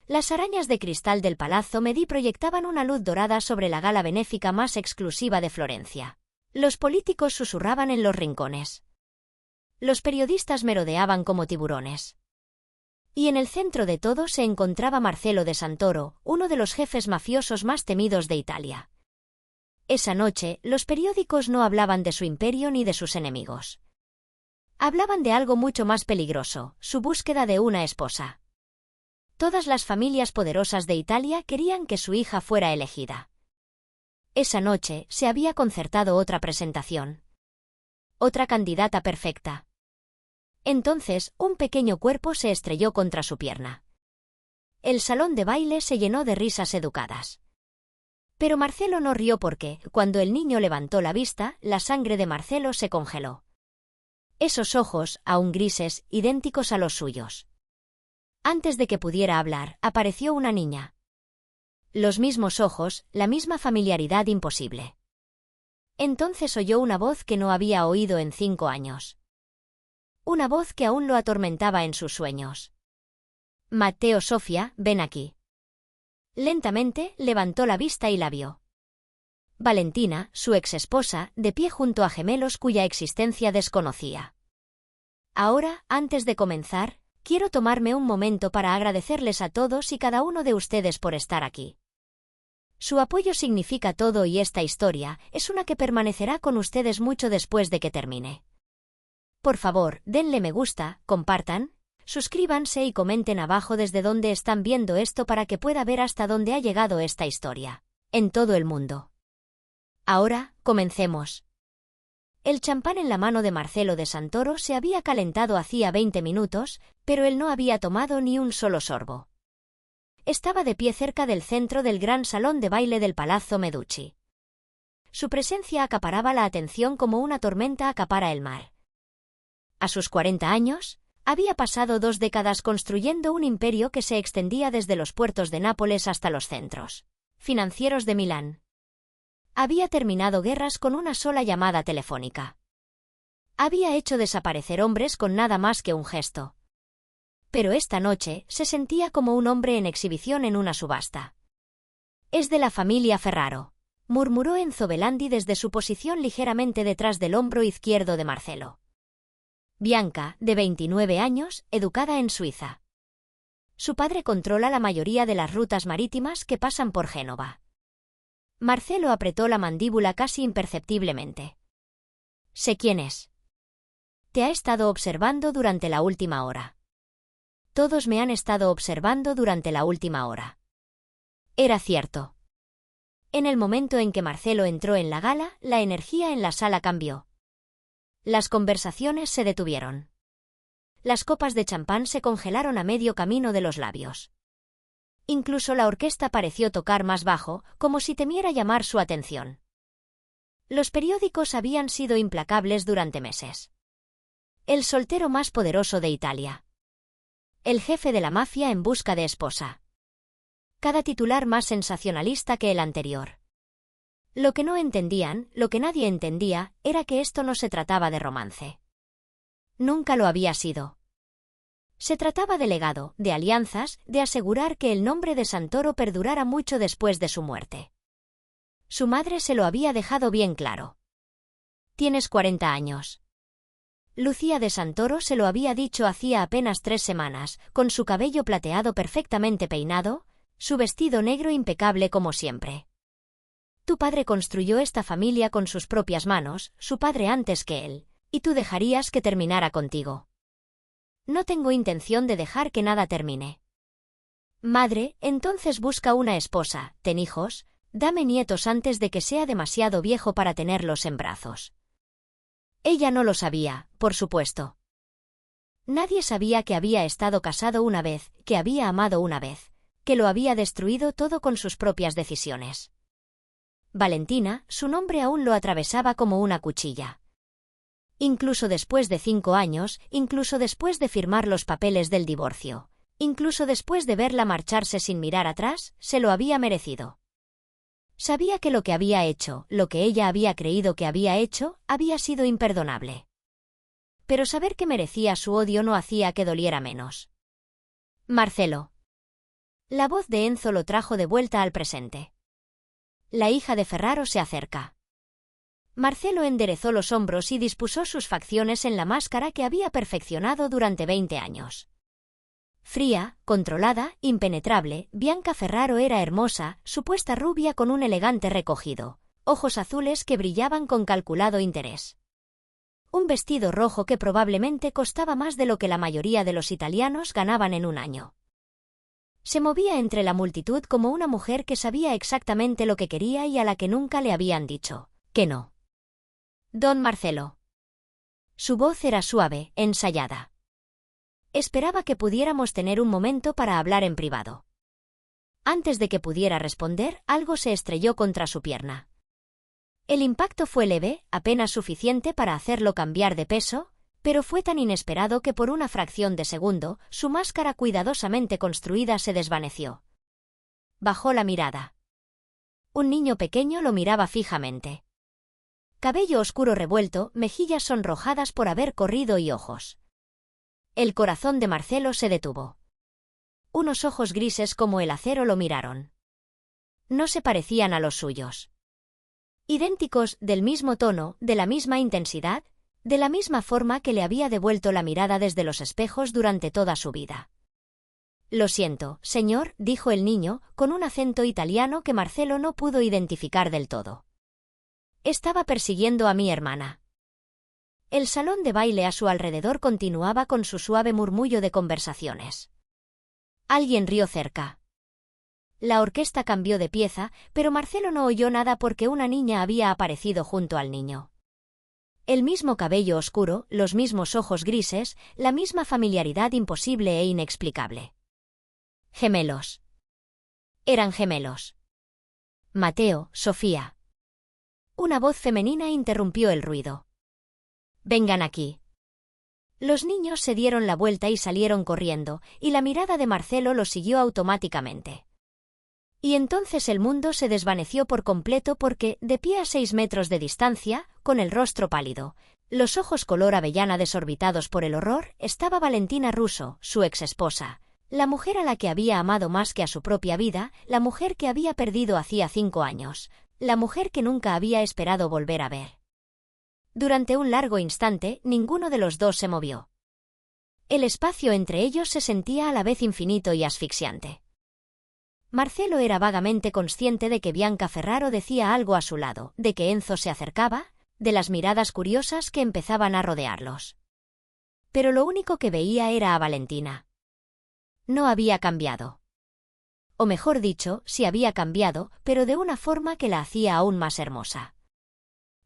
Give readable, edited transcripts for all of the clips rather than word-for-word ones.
Las arañas de cristal del Palazzo Medici proyectaban una luz dorada sobre la gala benéfica más exclusiva de Florencia. Los políticos susurraban en los rincones. Los periodistas merodeaban como tiburones. Y en el centro de todo se encontraba Marcello de Santoro, uno de los jefes mafiosos más temidos de Italia. Esa noche, los periódicos no hablaban de su imperio ni de sus enemigos. Hablaban de algo mucho más peligroso, su búsqueda de una esposa. Todas las familias poderosas de Italia querían que su hija fuera elegida. Esa noche se había concertado otra presentación. Otra candidata perfecta. Entonces, un pequeño cuerpo se estrelló contra su pierna. El salón de baile se llenó de risas educadas. Pero Marcello no rió porque, cuando el niño levantó la vista, la sangre de Marcello se congeló. Esos ojos, aún grises, idénticos a los suyos. Antes de que pudiera hablar, apareció una niña. Los mismos ojos, la misma familiaridad imposible. Entonces oyó una voz que no había oído en 5 años. Una voz que aún lo atormentaba en sus sueños. Matteo, Sofía, ven aquí. Lentamente, levantó la vista y la vio. Valentina, su exesposa, de pie junto a gemelos cuya existencia desconocía. Ahora, antes de comenzar, quiero tomarme un momento para agradecerles a todos y cada uno de ustedes por estar aquí. Su apoyo significa todo y esta historia es una que permanecerá con ustedes mucho después de que termine. Por favor, denle me gusta, compartan, suscríbanse y comenten abajo desde donde están viendo esto para que pueda ver hasta dónde ha llegado esta historia, en todo el mundo. Ahora, comencemos. El champán en la mano de Marcello de Santoro se había calentado hacía 20 minutos, pero él no había tomado ni un solo sorbo. Estaba de pie cerca del centro del gran salón de baile del Palazzo Medici. Su presencia acaparaba la atención como una tormenta acapara el mar. A sus 40 años, había pasado 2 décadas construyendo un imperio que se extendía desde los puertos de Nápoles hasta los centros financieros de Milán. Había terminado guerras con una sola llamada telefónica. Había hecho desaparecer hombres con nada más que un gesto. Pero esta noche se sentía como un hombre en exhibición en una subasta. «Es de la familia Ferraro», murmuró Enzo Belandi desde su posición ligeramente detrás del hombro izquierdo de Marcello. Bianca, de 29 años, educada en Suiza. Su padre controla la mayoría de las rutas marítimas que pasan por Génova. Marcello apretó la mandíbula casi imperceptiblemente. «Sé quién es. Te ha estado observando durante la última hora». Todos me han estado observando durante la última hora. Era cierto. En el momento en que Marcello entró en la gala, la energía en la sala cambió. Las conversaciones se detuvieron. Las copas de champán se congelaron a medio camino de los labios. Incluso la orquesta pareció tocar más bajo, como si temiera llamar su atención. Los periódicos habían sido implacables durante meses. El soltero más poderoso de Italia. El jefe de la mafia en busca de esposa. Cada titular más sensacionalista que el anterior. Lo que no entendían, lo que nadie entendía, era que esto no se trataba de romance. Nunca lo había sido. Se trataba de legado, de alianzas, de asegurar que el nombre de Santoro perdurara mucho después de su muerte. Su madre se lo había dejado bien claro. «Tienes 40 años». Lucía de Santoro se lo había dicho hacía apenas 3 semanas, con su cabello plateado perfectamente peinado, su vestido negro impecable como siempre. Tu padre construyó esta familia con sus propias manos, su padre antes que él, y tú dejarías que terminara contigo. No tengo intención de dejar que nada termine. Madre, entonces busca una esposa, ten hijos, dame nietos antes de que sea demasiado viejo para tenerlos en brazos. Ella no lo sabía, por supuesto. Nadie sabía que había estado casado una vez, que había amado una vez, que lo había destruido todo con sus propias decisiones. Valentina, su nombre aún lo atravesaba como una cuchilla. Incluso después de 5 años, incluso después de firmar los papeles del divorcio, incluso después de verla marcharse sin mirar atrás, se lo había merecido. Sabía que lo que había hecho, lo que ella había creído que había hecho, había sido imperdonable. Pero saber que merecía su odio no hacía que doliera menos. Marcello. La voz de Enzo lo trajo de vuelta al presente. La hija de Ferraro se acerca. Marcelo enderezó los hombros y dispuso sus facciones en la máscara que había perfeccionado durante 20 años. Fría, controlada, impenetrable, Bianca Ferraro era hermosa, supuesta rubia con un elegante recogido, ojos azules que brillaban con calculado interés. Un vestido rojo que probablemente costaba más de lo que la mayoría de los italianos ganaban en un año. Se movía entre la multitud como una mujer que sabía exactamente lo que quería y a la que nunca le habían dicho que no. Don Marcelo. Su voz era suave, ensayada. Esperaba que pudiéramos tener un momento para hablar en privado. Antes de que pudiera responder, algo se estrelló contra su pierna. El impacto fue leve, apenas suficiente para hacerlo cambiar de peso, pero fue tan inesperado que por una fracción de segundo, su máscara cuidadosamente construida se desvaneció. Bajó la mirada. Un niño pequeño lo miraba fijamente. Cabello oscuro revuelto, mejillas sonrojadas por haber corrido y ojos. El corazón de Marcelo se detuvo. Unos ojos grises como el acero lo miraron. No se parecían a los suyos. Idénticos, del mismo tono, de la misma intensidad, de la misma forma que le había devuelto la mirada desde los espejos durante toda su vida. Lo siento, señor, dijo el niño, con un acento italiano que Marcelo no pudo identificar del todo. Estaba persiguiendo a mi hermana. El salón de baile a su alrededor continuaba con su suave murmullo de conversaciones. Alguien rió cerca. La orquesta cambió de pieza, pero Marcelo no oyó nada porque una niña había aparecido junto al niño. El mismo cabello oscuro, los mismos ojos grises, la misma familiaridad imposible e inexplicable. Gemelos. Eran gemelos. Mateo, Sofía. Una voz femenina interrumpió el ruido. Vengan aquí. Los niños se dieron la vuelta y salieron corriendo, y la mirada de Marcelo los siguió automáticamente. Y entonces el mundo se desvaneció por completo porque, de pie a 6 metros de distancia, con el rostro pálido, los ojos color avellana desorbitados por el horror, estaba Valentina Russo, su exesposa, la mujer a la que había amado más que a su propia vida, la mujer que había perdido hacía 5 años, la mujer que nunca había esperado volver a ver. Durante un largo instante, ninguno de los dos se movió. El espacio entre ellos se sentía a la vez infinito y asfixiante. Marcelo era vagamente consciente de que Bianca Ferraro decía algo a su lado, de que Enzo se acercaba, de las miradas curiosas que empezaban a rodearlos. Pero lo único que veía era a Valentina. No había cambiado. O mejor dicho, sí había cambiado, pero de una forma que la hacía aún más hermosa.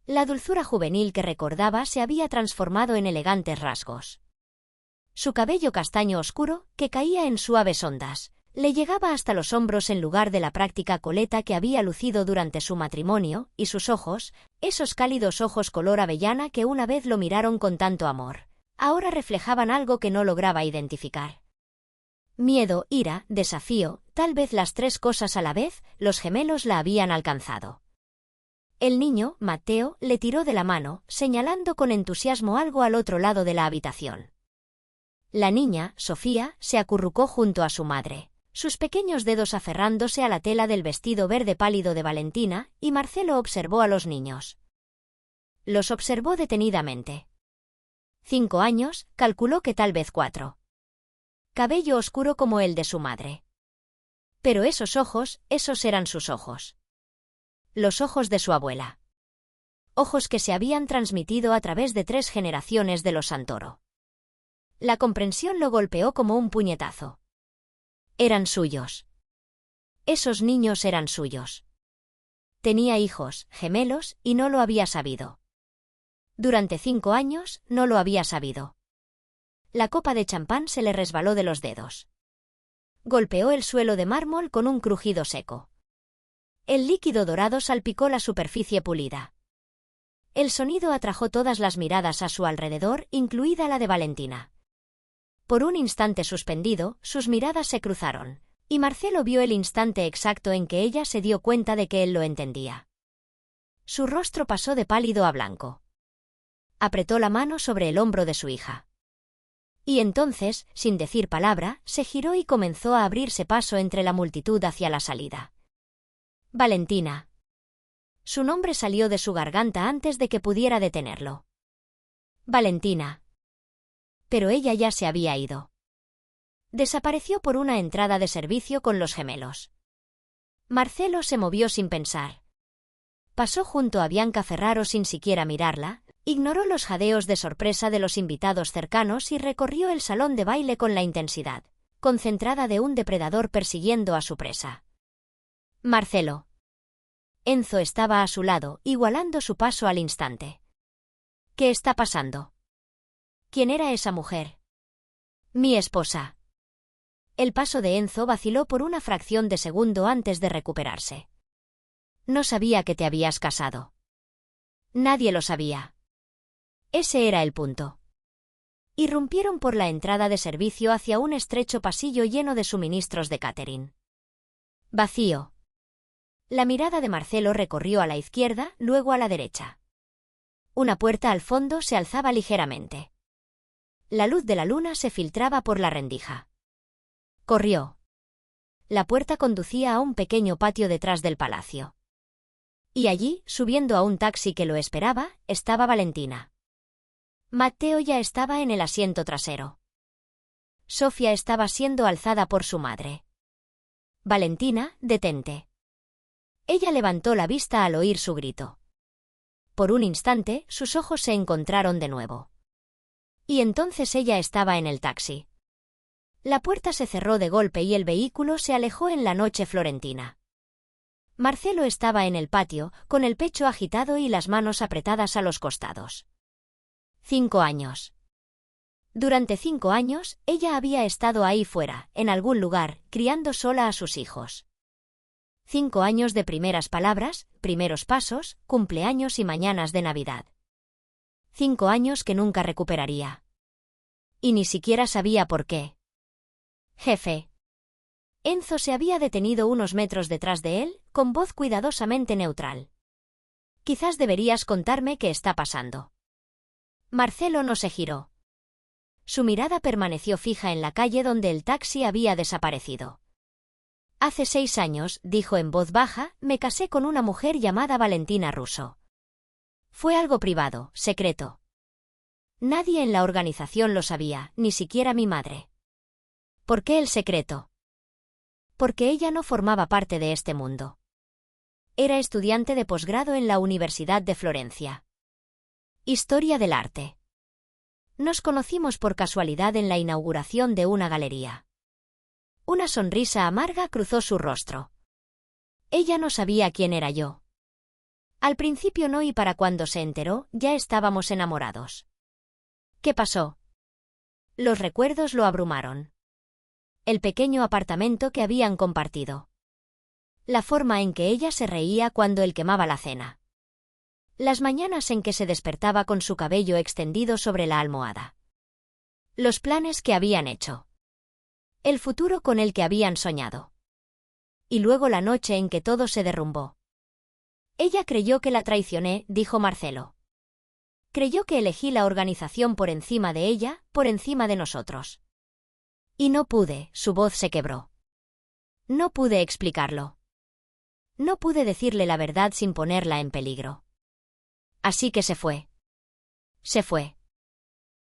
La dulzura juvenil que recordaba se había transformado en elegantes rasgos. Su cabello castaño oscuro, que caía en suaves ondas, le llegaba hasta los hombros en lugar de la práctica coleta que había lucido durante su matrimonio, y sus ojos, esos cálidos ojos color avellana que una vez lo miraron con tanto amor, ahora reflejaban algo que no lograba identificar. Miedo, ira, desafío, tal vez las 3 cosas a la vez, los gemelos la habían alcanzado. El niño, Mateo, le tiró de la mano, señalando con entusiasmo algo al otro lado de la habitación. La niña, Sofía, se acurrucó junto a su madre, sus pequeños dedos aferrándose a la tela del vestido verde pálido de Valentina, y Marcelo observó a los niños. Los observó detenidamente. 5 años, calculó que tal vez 4. Cabello oscuro como el de su madre. Pero esos ojos, esos eran sus ojos. Los ojos de su abuela. Ojos que se habían transmitido a través de 3 generaciones de los Santoro. La comprensión lo golpeó como un puñetazo. Eran suyos. Esos niños eran suyos. Tenía hijos, gemelos, y no lo había sabido. Durante 5 años, no lo había sabido. La copa de champán se le resbaló de los dedos. Golpeó el suelo de mármol con un crujido seco. El líquido dorado salpicó la superficie pulida. El sonido atrajo todas las miradas a su alrededor, incluida la de Valentina. Por un instante suspendido, sus miradas se cruzaron, y Marcelo vio el instante exacto en que ella se dio cuenta de que él lo entendía. Su rostro pasó de pálido a blanco. Apretó la mano sobre el hombro de su hija. Y entonces, sin decir palabra, se giró y comenzó a abrirse paso entre la multitud hacia la salida. Valentina. Su nombre salió de su garganta antes de que pudiera detenerlo. Valentina. Pero ella ya se había ido. Desapareció por una entrada de servicio con los gemelos. Marcelo se movió sin pensar. Pasó junto a Bianca Ferraro sin siquiera mirarla, ignoró los jadeos de sorpresa de los invitados cercanos y recorrió el salón de baile con la intensidad concentrada de un depredador persiguiendo a su presa. Marcelo. Enzo estaba a su lado, igualando su paso al instante. ¿Qué está pasando? ¿Quién era esa mujer? Mi esposa. El paso de Enzo vaciló por una fracción de segundo antes de recuperarse. No sabía que te habías casado. Nadie lo sabía. Ese era el punto. Irrumpieron por la entrada de servicio hacia un estrecho pasillo lleno de suministros de catering. Vacío. La mirada de Marcelo recorrió a la izquierda, luego a la derecha. Una puerta al fondo se alzaba ligeramente. La luz de la luna se filtraba por la rendija. Corrió. La puerta conducía a un pequeño patio detrás del palacio. Y allí, subiendo a un taxi que lo esperaba, estaba Valentina. Matteo ya estaba en el asiento trasero. Sofía estaba siendo alzada por su madre. Valentina, detente. Ella levantó la vista al oír su grito. Por un instante, sus ojos se encontraron de nuevo. Y entonces ella estaba en el taxi. La puerta se cerró de golpe y el vehículo se alejó en la noche florentina. Marcelo estaba en el patio, con el pecho agitado y las manos apretadas a los costados. 5 años. Durante 5 años, ella había estado ahí fuera, en algún lugar, criando sola a sus hijos. 5 años de primeras palabras, primeros pasos, cumpleaños y mañanas de Navidad. 5 años que nunca recuperaría. Y ni siquiera sabía por qué. Jefe. Enzo se había detenido unos metros detrás de él, con voz cuidadosamente neutral. Quizás deberías contarme qué está pasando. Marcelo no se giró. Su mirada permaneció fija en la calle donde el taxi había desaparecido. Hace 6 años, dijo en voz baja, me casé con una mujer llamada Valentina Russo. Fue algo privado, secreto. Nadie en la organización lo sabía, ni siquiera mi madre. ¿Por qué el secreto? Porque ella no formaba parte de este mundo. Era estudiante de posgrado en la Universidad de Florencia. Historia del arte. Nos conocimos por casualidad en la inauguración de una galería. Una sonrisa amarga cruzó su rostro. Ella no sabía quién era yo. Al principio no, y para cuando se enteró, ya estábamos enamorados. ¿Qué pasó? Los recuerdos lo abrumaron. El pequeño apartamento que habían compartido. La forma en que ella se reía cuando él quemaba la cena. Las mañanas en que se despertaba con su cabello extendido sobre la almohada. Los planes que habían hecho. El futuro con el que habían soñado. Y luego la noche en que todo se derrumbó. Ella creyó que la traicioné, dijo Marcelo. Creyó que elegí la organización por encima de ella, por encima de nosotros. Y no pude, su voz se quebró. No pude explicarlo. No pude decirle la verdad sin ponerla en peligro. Así que se fue. Se fue.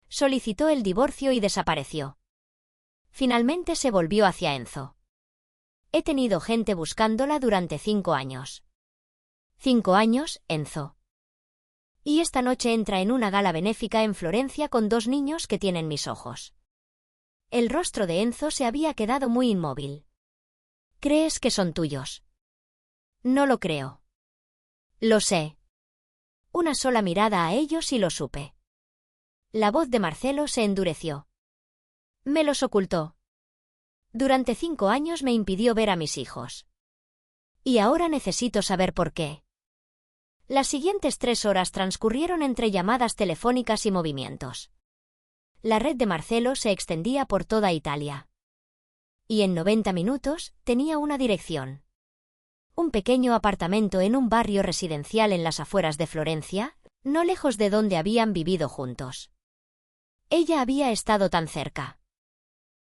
Solicitó el divorcio y desapareció. Finalmente se volvió hacia Enzo. He tenido gente buscándola durante 5 años. 5 años, Enzo. Y esta noche entra en una gala benéfica en Florencia con 2 niños que tienen mis ojos. El rostro de Enzo se había quedado muy inmóvil. ¿Crees que son tuyos? No lo creo. Lo sé. Una sola mirada a ellos y lo supe. La voz de Marcelo se endureció. Me los ocultó. Durante 5 años me impidió ver a mis hijos. Y ahora necesito saber por qué. Las siguientes 3 horas transcurrieron entre llamadas telefónicas y movimientos. La red de Marcelo se extendía por toda Italia. Y en 90 minutos, tenía una dirección. Un pequeño apartamento en un barrio residencial en las afueras de Florencia, no lejos de donde habían vivido juntos. Ella había estado tan cerca.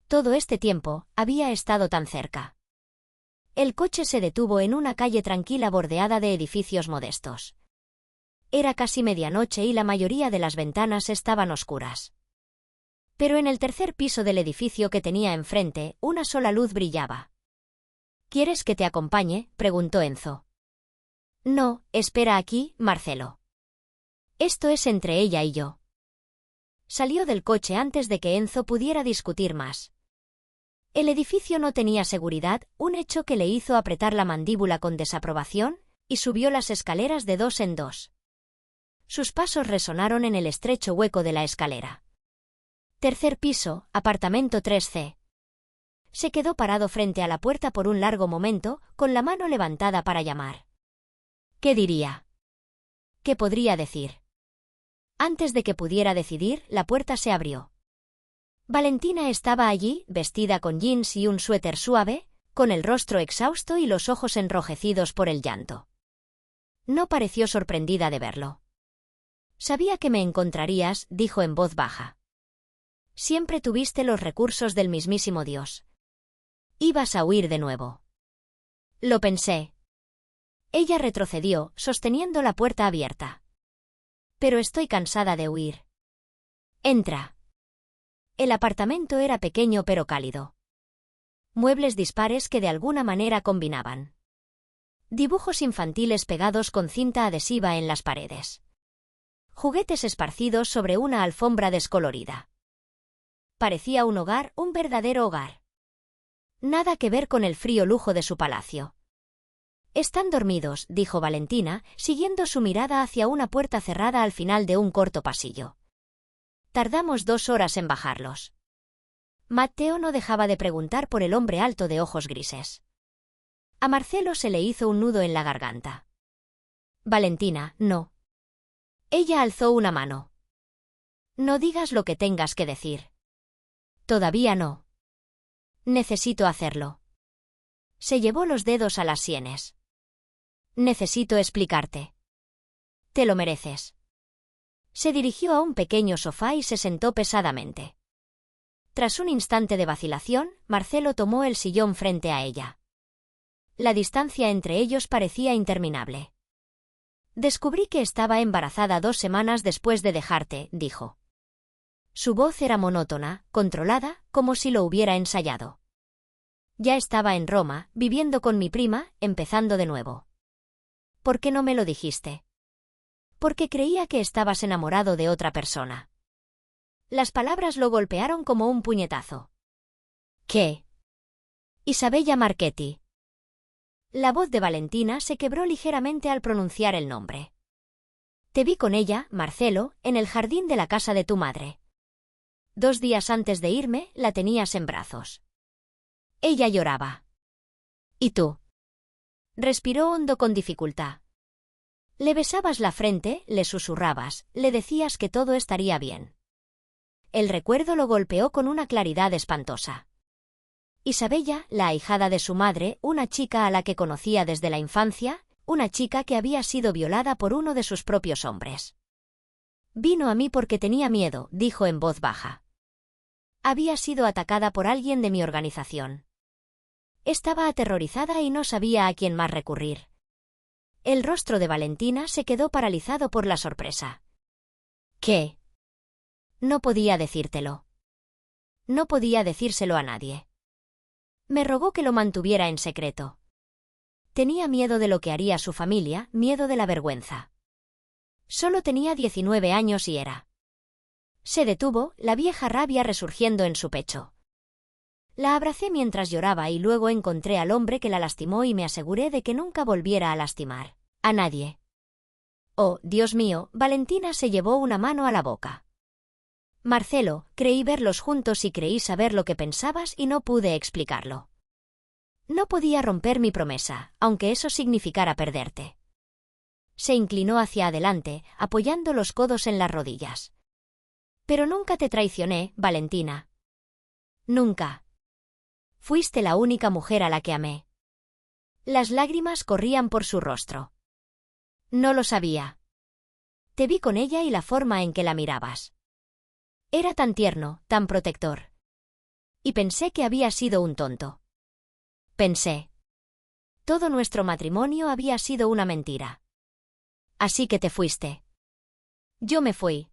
Todo este tiempo, había estado tan cerca. El coche se detuvo en una calle tranquila bordeada de edificios modestos. Era casi medianoche y la mayoría de las ventanas estaban oscuras. Pero en el tercer piso del edificio que tenía enfrente, una sola luz brillaba. ¿Quieres que te acompañe?, preguntó Enzo. No, espera aquí, Marcelo. Esto es entre ella y yo. Salió del coche antes de que Enzo pudiera discutir más. El edificio no tenía seguridad, un hecho que le hizo apretar la mandíbula con desaprobación, y subió las escaleras de dos en dos. Sus pasos resonaron en el estrecho hueco de la escalera. Tercer piso, apartamento 3C. Se quedó parado frente a la puerta por un largo momento, con la mano levantada para llamar. ¿Qué diría? ¿Qué podría decir? Antes de que pudiera decidir, la puerta se abrió. Valentina estaba allí, vestida con jeans y un suéter suave, con el rostro exhausto y los ojos enrojecidos por el llanto. No pareció sorprendida de verlo. Sabía que me encontrarías, dijo en voz baja. Siempre tuviste los recursos del mismísimo Dios. Ibas a huir de nuevo. Lo pensé. Ella retrocedió, sosteniendo la puerta abierta. Pero estoy cansada de huir. Entra. El apartamento era pequeño pero cálido. Muebles dispares que de alguna manera combinaban. Dibujos infantiles pegados con cinta adhesiva en las paredes. Juguetes esparcidos sobre una alfombra descolorida. Parecía un hogar, un verdadero hogar. Nada que ver con el frío lujo de su palacio. Están dormidos, dijo Valentina, siguiendo su mirada hacia una puerta cerrada al final de un corto pasillo. Tardamos 2 horas en bajarlos. Matteo no dejaba de preguntar por el hombre alto de ojos grises. A Marcelo se le hizo un nudo en la garganta. Valentina, no. Ella alzó una mano. No digas lo que tengas que decir. Todavía no. Necesito hacerlo. Se llevó los dedos a las sienes. Necesito explicarte. Te lo mereces. Se dirigió a un pequeño sofá y se sentó pesadamente. Tras un instante de vacilación, Marcelo tomó el sillón frente a ella. La distancia entre ellos parecía interminable. Descubrí que estaba embarazada 2 semanas después de dejarte, dijo. Su voz era monótona, controlada, como si lo hubiera ensayado. Ya estaba en Roma, viviendo con mi prima, empezando de nuevo. ¿Por qué no me lo dijiste? Porque creía que estabas enamorado de otra persona. Las palabras lo golpearon como un puñetazo. ¿Qué? Isabella Marchetti. La voz de Valentina se quebró ligeramente al pronunciar el nombre. Te vi con ella, Marcelo, en el jardín de la casa de tu madre. 2 días antes de irme, la tenías en brazos. Ella lloraba. ¿Y tú? Respiró hondo con dificultad. Le besabas la frente, le susurrabas, le decías que todo estaría bien. El recuerdo lo golpeó con una claridad espantosa. Isabella, la ahijada de su madre, una chica a la que conocía desde la infancia, una chica que había sido violada por uno de sus propios hombres. Vino a mí porque tenía miedo, dijo en voz baja. Había sido atacada por alguien de mi organización. Estaba aterrorizada y no sabía a quién más recurrir. El rostro de Valentina se quedó paralizado por la sorpresa. ¿Qué? No podía decírtelo. No podía decírselo a nadie. Me rogó que lo mantuviera en secreto. Tenía miedo de lo que haría su familia, miedo de la vergüenza. Solo tenía 19 años y era. Se detuvo, la vieja rabia resurgiendo en su pecho. La abracé mientras lloraba y luego encontré al hombre que la lastimó y me aseguré de que nunca volviera a lastimar a nadie. Oh, Dios mío, Valentina se llevó una mano a la boca. Marcelo, creí verlos juntos y creí saber lo que pensabas y no pude explicarlo. No podía romper mi promesa, aunque eso significara perderte. Se inclinó hacia adelante, apoyando los codos en las rodillas. Pero nunca te traicioné, Valentina. Nunca. Fuiste la única mujer a la que amé. Las lágrimas corrían por su rostro. No lo sabía. Te vi con ella y la forma en que la mirabas. Era tan tierno, tan protector. Y pensé que había sido un tonto. Pensé. Todo nuestro matrimonio había sido una mentira. Así que te fuiste. Yo me fui.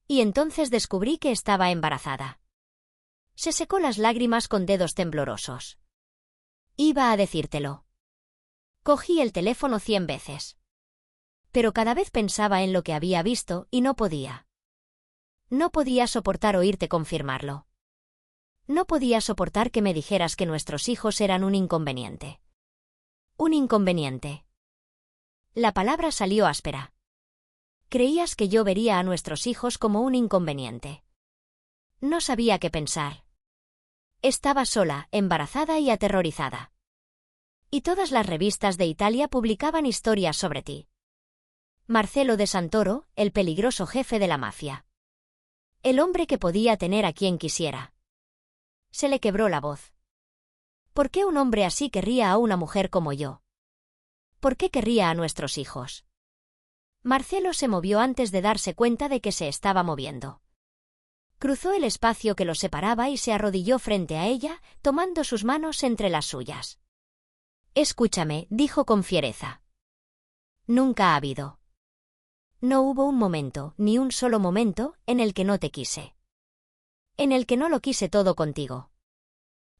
Y entonces descubrí que estaba embarazada. Se secó las lágrimas con dedos temblorosos. Iba a decírtelo. Cogí el teléfono 100 veces. Pero cada vez pensaba en lo que había visto y no podía. No podía soportar oírte confirmarlo. No podía soportar que me dijeras que nuestros hijos eran un inconveniente. Un inconveniente. La palabra salió áspera. Creías que yo vería a nuestros hijos como un inconveniente. No sabía qué pensar. Estaba sola, embarazada y aterrorizada. Y todas las revistas de Italia publicaban historias sobre ti. Marcello de Santoro, el peligroso jefe de la mafia. El hombre que podía tener a quien quisiera. Se le quebró la voz. ¿Por qué un hombre así querría a una mujer como yo? ¿Por qué querría a nuestros hijos? Marcello se movió antes de darse cuenta de que se estaba moviendo. Cruzó el espacio que los separaba y se arrodilló frente a ella, tomando sus manos entre las suyas. Escúchame, dijo con fiereza. Nunca ha habido. No hubo un momento, ni un solo momento, en el que no te quise. En el que no lo quise todo contigo.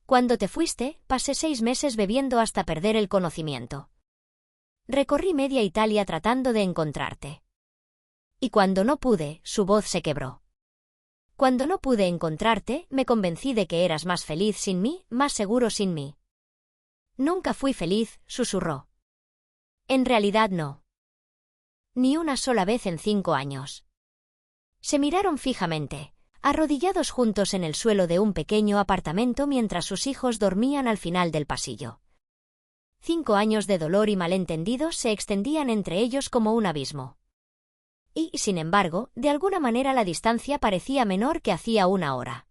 Cuando te fuiste, pasé 6 meses bebiendo hasta perder el conocimiento. Recorrí media Italia tratando de encontrarte. Y cuando no pude, su voz se quebró. Cuando no pude encontrarte, me convencí de que eras más feliz sin mí, más seguro sin mí. Nunca fui feliz, susurró. En realidad no. Ni una sola vez en 5 años. Se miraron fijamente, arrodillados juntos en el suelo de un pequeño apartamento mientras sus hijos dormían al final del pasillo. 5 años de dolor y malentendidos se extendían entre ellos como un abismo. Y, sin embargo, de alguna manera la distancia parecía menor que hacía una hora.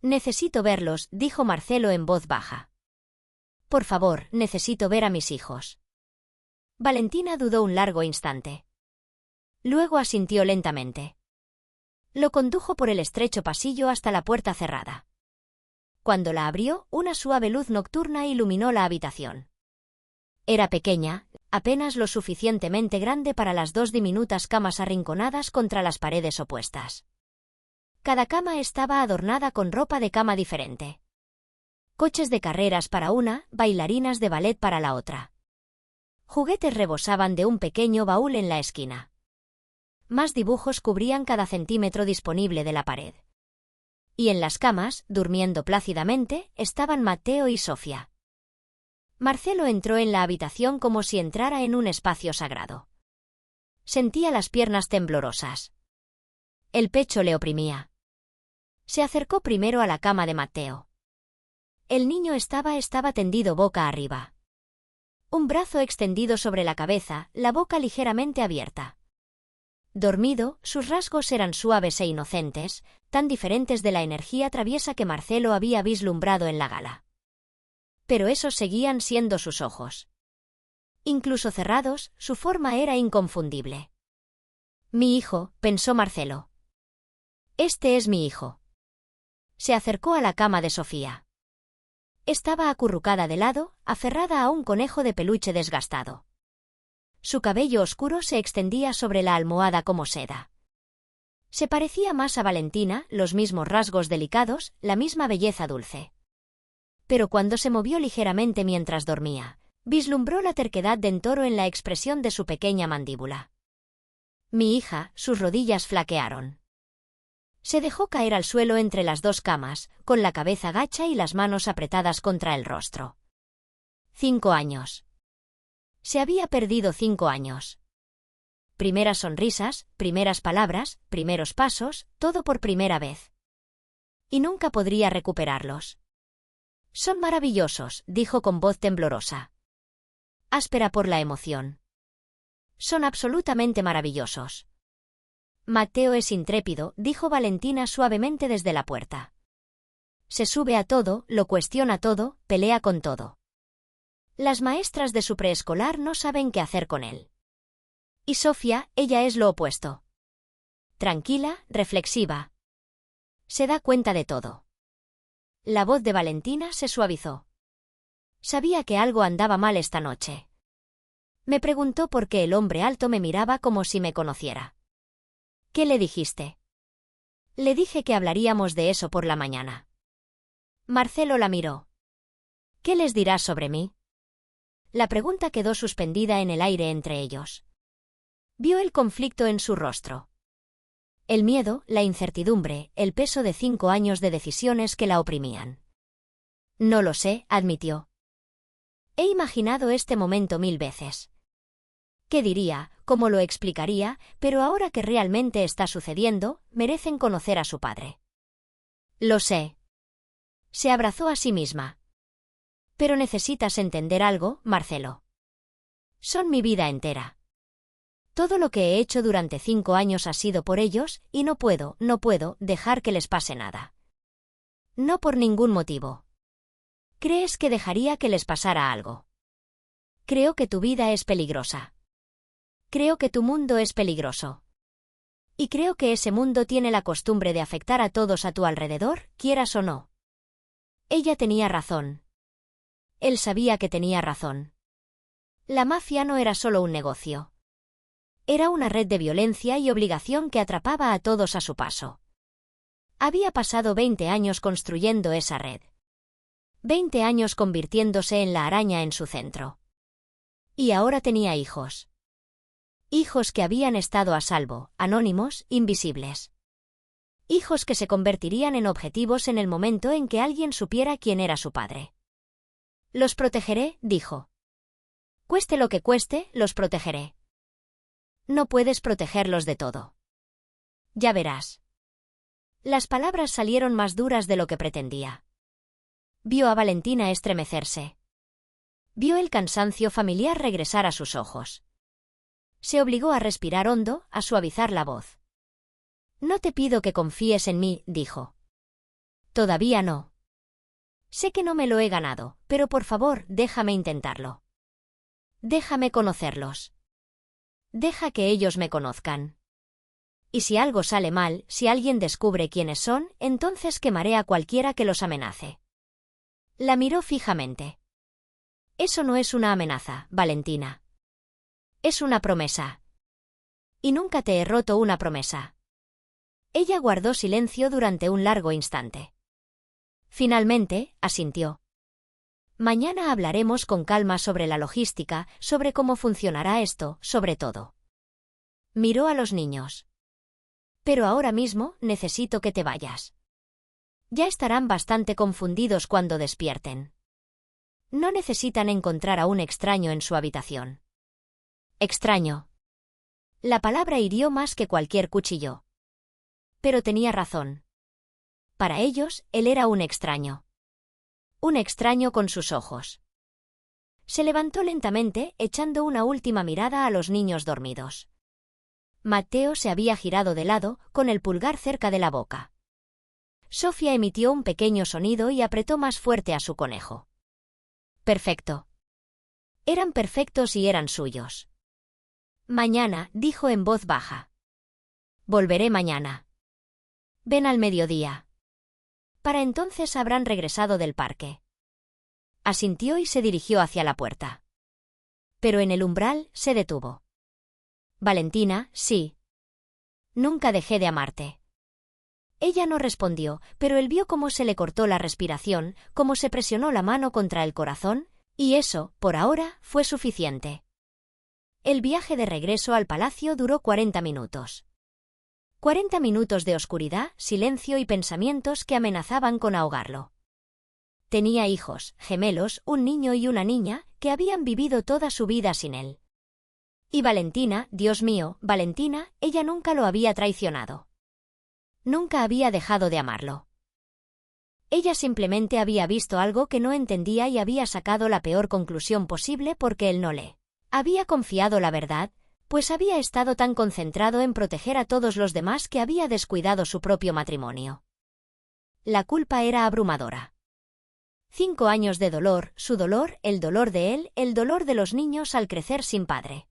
Necesito verlos, dijo Marcello en voz baja. Por favor, necesito ver a mis hijos. Valentina dudó un largo instante. Luego asintió lentamente. Lo condujo por el estrecho pasillo hasta la puerta cerrada. Cuando la abrió, una suave luz nocturna iluminó la habitación. Era pequeña, apenas lo suficientemente grande para las 2 diminutas camas arrinconadas contra las paredes opuestas. Cada cama estaba adornada con ropa de cama diferente. Coches de carreras para una, bailarinas de ballet para la otra. Juguetes rebosaban de un pequeño baúl en la esquina. Más dibujos cubrían cada centímetro disponible de la pared. Y en las camas, durmiendo plácidamente, estaban Matteo y Sofía. Marcello entró en la habitación como si entrara en un espacio sagrado. Sentía las piernas temblorosas. El pecho le oprimía. Se acercó primero a la cama de Matteo. El niño estaba tendido boca arriba. Un brazo extendido sobre la cabeza, la boca ligeramente abierta. Dormido, sus rasgos eran suaves e inocentes, tan diferentes de la energía traviesa que Marcello había vislumbrado en la gala. Pero esos seguían siendo sus ojos. Incluso cerrados, su forma era inconfundible. Mi hijo, pensó Marcello. Este es mi hijo. Se acercó a la cama de Sofía. Estaba acurrucada de lado, aferrada a un conejo de peluche desgastado. Su cabello oscuro se extendía sobre la almohada como seda. Se parecía más a Valentina, los mismos rasgos delicados, la misma belleza dulce. Pero cuando se movió ligeramente mientras dormía, vislumbró la terquedad de Toro en la expresión de su pequeña mandíbula. Mi hija, sus rodillas flaquearon. Se dejó caer al suelo entre las 2 camas, con la cabeza gacha y las manos apretadas contra el rostro. 5 años. Se había perdido 5 años. Primeras sonrisas, primeras palabras, primeros pasos, todo por primera vez. Y nunca podría recuperarlos. Son maravillosos, dijo con voz temblorosa. Áspera por la emoción. Son absolutamente maravillosos. Matteo es intrépido, dijo Valentina suavemente desde la puerta. Se sube a todo, lo cuestiona todo, pelea con todo. Las maestras de su preescolar no saben qué hacer con él. Y Sofía, ella es lo opuesto. Tranquila, reflexiva, Se da cuenta de todo. La voz de Valentina se suavizó. Sabía que algo andaba mal esta noche. Me preguntó por qué el hombre alto me miraba como si me conociera. ¿Qué le dijiste? Le dije que hablaríamos de eso por la mañana. Marcelo la miró. ¿Qué les dirás sobre mí? La pregunta quedó suspendida en el aire entre ellos. Vio el conflicto en su rostro. El miedo, la incertidumbre, el peso de 5 años de decisiones que la oprimían. No lo sé, admitió. He imaginado este momento 1000 veces. ¿Qué diría, cómo lo explicaría? Pero ahora que realmente está sucediendo, merecen conocer a su padre. Lo sé. Se abrazó a sí misma. Pero necesitas entender algo, Marcelo. Son mi vida entera. Todo lo que he hecho durante 5 años ha sido por ellos, y no puedo dejar que les pase nada. No por ningún motivo. ¿Crees que dejaría que les pasara algo? Creo que tu vida es peligrosa. Creo que tu mundo es peligroso. Y creo que ese mundo tiene la costumbre de afectar a todos a tu alrededor, quieras o no. Ella tenía razón. Él sabía que tenía razón. La mafia no era solo un negocio. Era una red de violencia y obligación que atrapaba a todos a su paso. Había pasado 20 años construyendo esa red. 20 años convirtiéndose en la araña en su centro. Y ahora tenía hijos. Hijos que habían estado a salvo, anónimos, invisibles. Hijos que se convertirían en objetivos en el momento en que alguien supiera quién era su padre. Los protegeré, dijo. Cueste lo que cueste, los protegeré. No puedes protegerlos de todo. Ya verás. Las palabras salieron más duras de lo que pretendía. Vio a Valentina estremecerse. Vio el cansancio familiar regresar a sus ojos. Se obligó a respirar hondo, a suavizar la voz. No te pido que confíes en mí, dijo. Todavía no. Sé que no me lo he ganado, pero por favor, déjame intentarlo. Déjame conocerlos. Deja que ellos me conozcan. Y si algo sale mal, si alguien descubre quiénes son, entonces quemaré a cualquiera que los amenace. La miró fijamente. Eso no es una amenaza, Valentina. Es una promesa. Y nunca te he roto una promesa. Ella guardó silencio durante un largo instante. Finalmente, asintió. Mañana hablaremos con calma sobre la logística, sobre cómo funcionará esto, sobre todo. Miró a los niños. Pero ahora mismo necesito que te vayas. Ya estarán bastante confundidos cuando despierten. No necesitan encontrar a un extraño en su habitación. Extraño. La palabra hirió más que cualquier cuchillo. Pero tenía razón. Para ellos, él era un extraño. Un extraño con sus ojos. Se levantó lentamente, echando una última mirada a los niños dormidos. Matteo se había girado de lado, con el pulgar cerca de la boca. Sofía emitió un pequeño sonido y apretó más fuerte a su conejo. Perfecto. Eran perfectos y eran suyos. Mañana, dijo en voz baja. Volveré mañana. Ven al mediodía. Para entonces habrán regresado del parque. Asintió y se dirigió hacia la puerta. Pero en el umbral se detuvo. Valentina, sí. Nunca dejé de amarte. Ella no respondió, pero él vio cómo se le cortó la respiración, cómo se presionó la mano contra el corazón, y eso, por ahora, fue suficiente. El viaje de regreso al palacio duró 40 minutos. 40 minutos de oscuridad, silencio y pensamientos que amenazaban con ahogarlo. Tenía hijos, gemelos, un niño y una niña, que habían vivido toda su vida sin él. Y Valentina, Dios mío, Valentina, ella nunca lo había traicionado. Nunca había dejado de amarlo. Ella simplemente había visto algo que no entendía y había sacado la peor conclusión posible porque él no le había confiado la verdad, pues había estado tan concentrado en proteger a todos los demás que había descuidado su propio matrimonio. La culpa era abrumadora. 5 años de dolor, su dolor, el dolor de él, el dolor de los niños al crecer sin padre.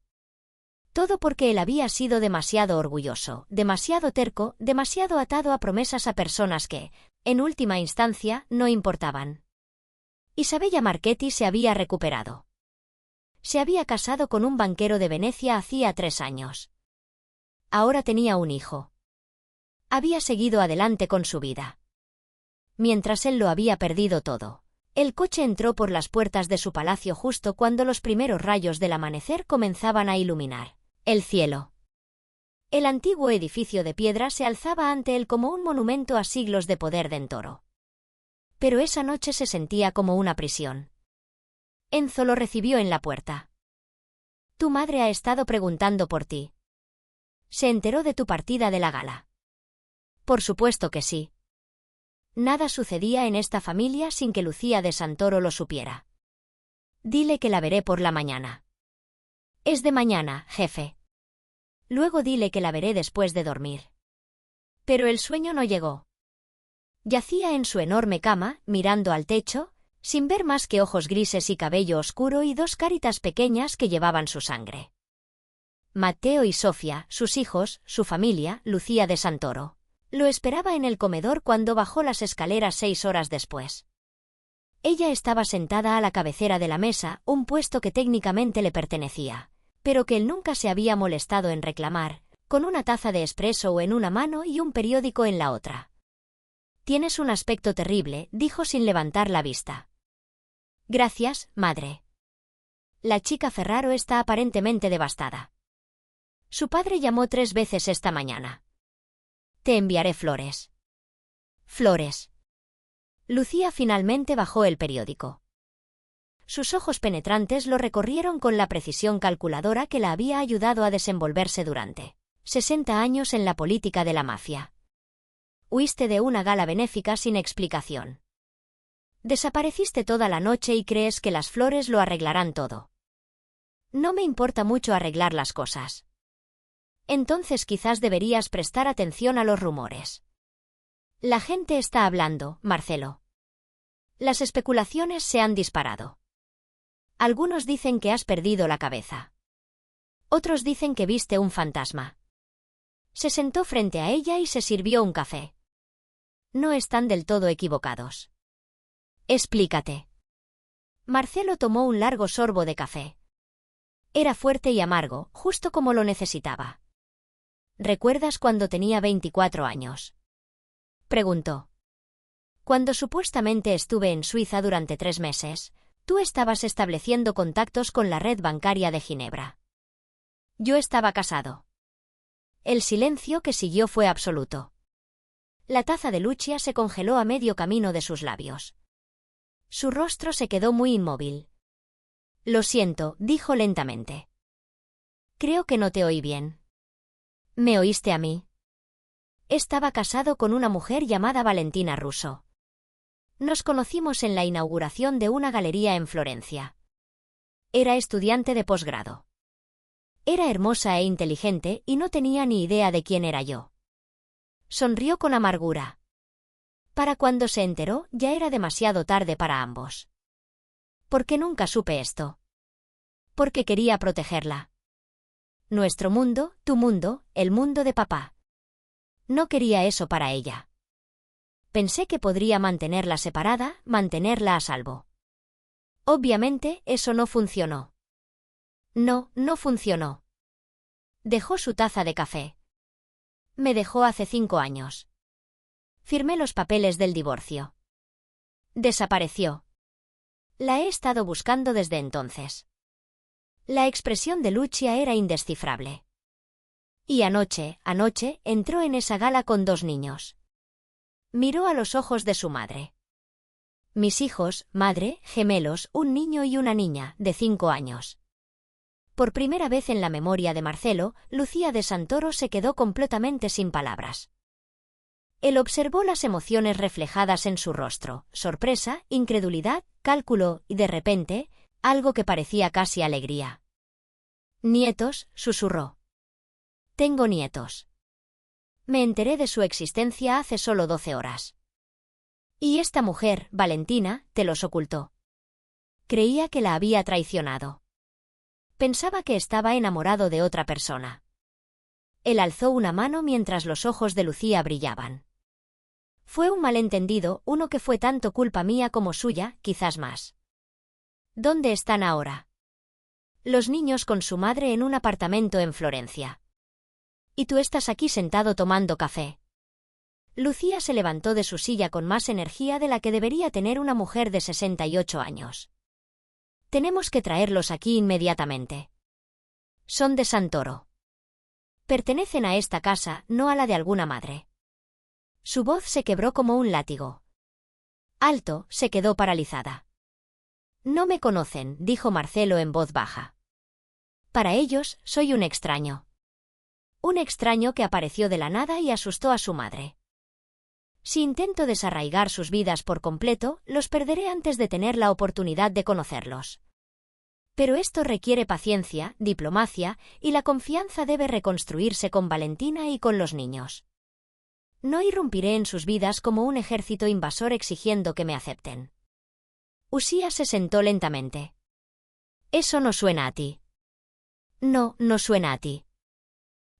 Todo porque él había sido demasiado orgulloso, demasiado terco, demasiado atado a promesas a personas que, en última instancia, no importaban. Isabella Marchetti se había recuperado. Se había casado con un banquero de Venecia hacía 3 años. Ahora tenía un hijo. Había seguido adelante con su vida. Mientras él lo había perdido todo. El coche entró por las puertas de su palacio justo cuando los primeros rayos del amanecer comenzaban a iluminar el cielo. El antiguo edificio de piedra se alzaba ante él como un monumento a siglos de poder de Entoro. Pero esa noche se sentía como una prisión. Enzo lo recibió en la puerta. Tu madre ha estado preguntando por ti. Se enteró de tu partida de la gala. Por supuesto que sí. Nada sucedía en esta familia sin que Lucía de Santoro lo supiera. Dile que la veré por la mañana. Es de mañana, jefe. Luego dile que la veré después de dormir. Pero el sueño no llegó. Yacía en su enorme cama, mirando al techo, sin ver más que ojos grises y cabello oscuro y 2 caritas pequeñas que llevaban su sangre. Matteo y Sofía, sus hijos, su familia, Lucía de Santoro. Lo esperaba en el comedor cuando bajó las escaleras 6 horas después. Ella estaba sentada a la cabecera de la mesa, un puesto que técnicamente le pertenecía, pero que él nunca se había molestado en reclamar, con una taza de espresso en una mano y un periódico en la otra. Tienes un aspecto terrible, dijo sin levantar la vista. Gracias, madre. La chica Ferraro está aparentemente devastada. Su padre llamó 3 veces esta mañana. Te enviaré flores. Flores. Lucía finalmente bajó el periódico. Sus ojos penetrantes lo recorrieron con la precisión calculadora que la había ayudado a desenvolverse durante 60 años en la política de la mafia. Huiste de una gala benéfica sin explicación. Desapareciste toda la noche y crees que las flores lo arreglarán todo. No me importa mucho arreglar las cosas. Entonces quizás deberías prestar atención a los rumores. La gente está hablando, Marcelo. Las especulaciones se han disparado. Algunos dicen que has perdido la cabeza. Otros dicen que viste un fantasma. Se sentó frente a ella y se sirvió un café. No están del todo equivocados. Explícate. Marcelo tomó un largo sorbo de café. Era fuerte y amargo, justo como lo necesitaba. ¿Recuerdas cuando tenía 24 años? Preguntó. Cuando supuestamente estuve en Suiza durante 3 meses, tú estabas estableciendo contactos con la red bancaria de Ginebra. Yo estaba casado. El silencio que siguió fue absoluto. La taza de Lucia se congeló a medio camino de sus labios. Su rostro se quedó muy inmóvil. Lo siento, dijo lentamente. Creo que no te oí bien. ¿Me oíste a mí? Estaba casado con una mujer llamada Valentina Russo. Nos conocimos en la inauguración de una galería en Florencia. Era estudiante de posgrado. Era hermosa e inteligente y no tenía ni idea de quién era yo. Sonrió con amargura. Para cuando se enteró, ya era demasiado tarde para ambos. ¿Por qué nunca supe esto? Porque quería protegerla. Nuestro mundo, tu mundo, el mundo de papá. No quería eso para ella. Pensé que podría mantenerla separada, mantenerla a salvo. Obviamente, eso no funcionó. No funcionó. Dejó su taza de café. Me dejó hace 5 años. Firmé los papeles del divorcio. Desapareció. La he estado buscando desde entonces. La expresión de Lucia era indescifrable. Y anoche, entró en esa gala con 2 niños. Miró a los ojos de su madre. Mis hijos, madre, gemelos, un niño y una niña, de 5 años. Por primera vez en la memoria de Marcelo, Lucía de Santoro se quedó completamente sin palabras. Él observó las emociones reflejadas en su rostro, sorpresa, incredulidad, cálculo y, de repente, algo que parecía casi alegría. «Nietos», susurró. «Tengo nietos. Me enteré de su existencia hace solo 12 horas. Y esta mujer, Valentina, te los ocultó. Creía que la había traicionado. Pensaba que estaba enamorado de otra persona. Él alzó una mano mientras los ojos de Lucía brillaban. Fue un malentendido, uno que fue tanto culpa mía como suya, quizás más. ¿Dónde están ahora? Los niños con su madre en un apartamento en Florencia. Y tú estás aquí sentado tomando café. Lucía se levantó de su silla con más energía de la que debería tener una mujer de 68 años. Tenemos que traerlos aquí inmediatamente. Son de Santoro. Pertenecen a esta casa, no a la de alguna madre. Su voz se quebró como un látigo. Alto, se quedó paralizada. No me conocen, dijo Marcelo en voz baja. Para ellos, soy un extraño. Un extraño que apareció de la nada y asustó a su madre. Si intento desarraigar sus vidas por completo, los perderé antes de tener la oportunidad de conocerlos. Pero esto requiere paciencia, diplomacia, y la confianza debe reconstruirse con Valentina y con los niños. No irrumpiré en sus vidas como un ejército invasor exigiendo que me acepten. Usía se sentó lentamente. Eso no suena a ti. No, no suena a ti.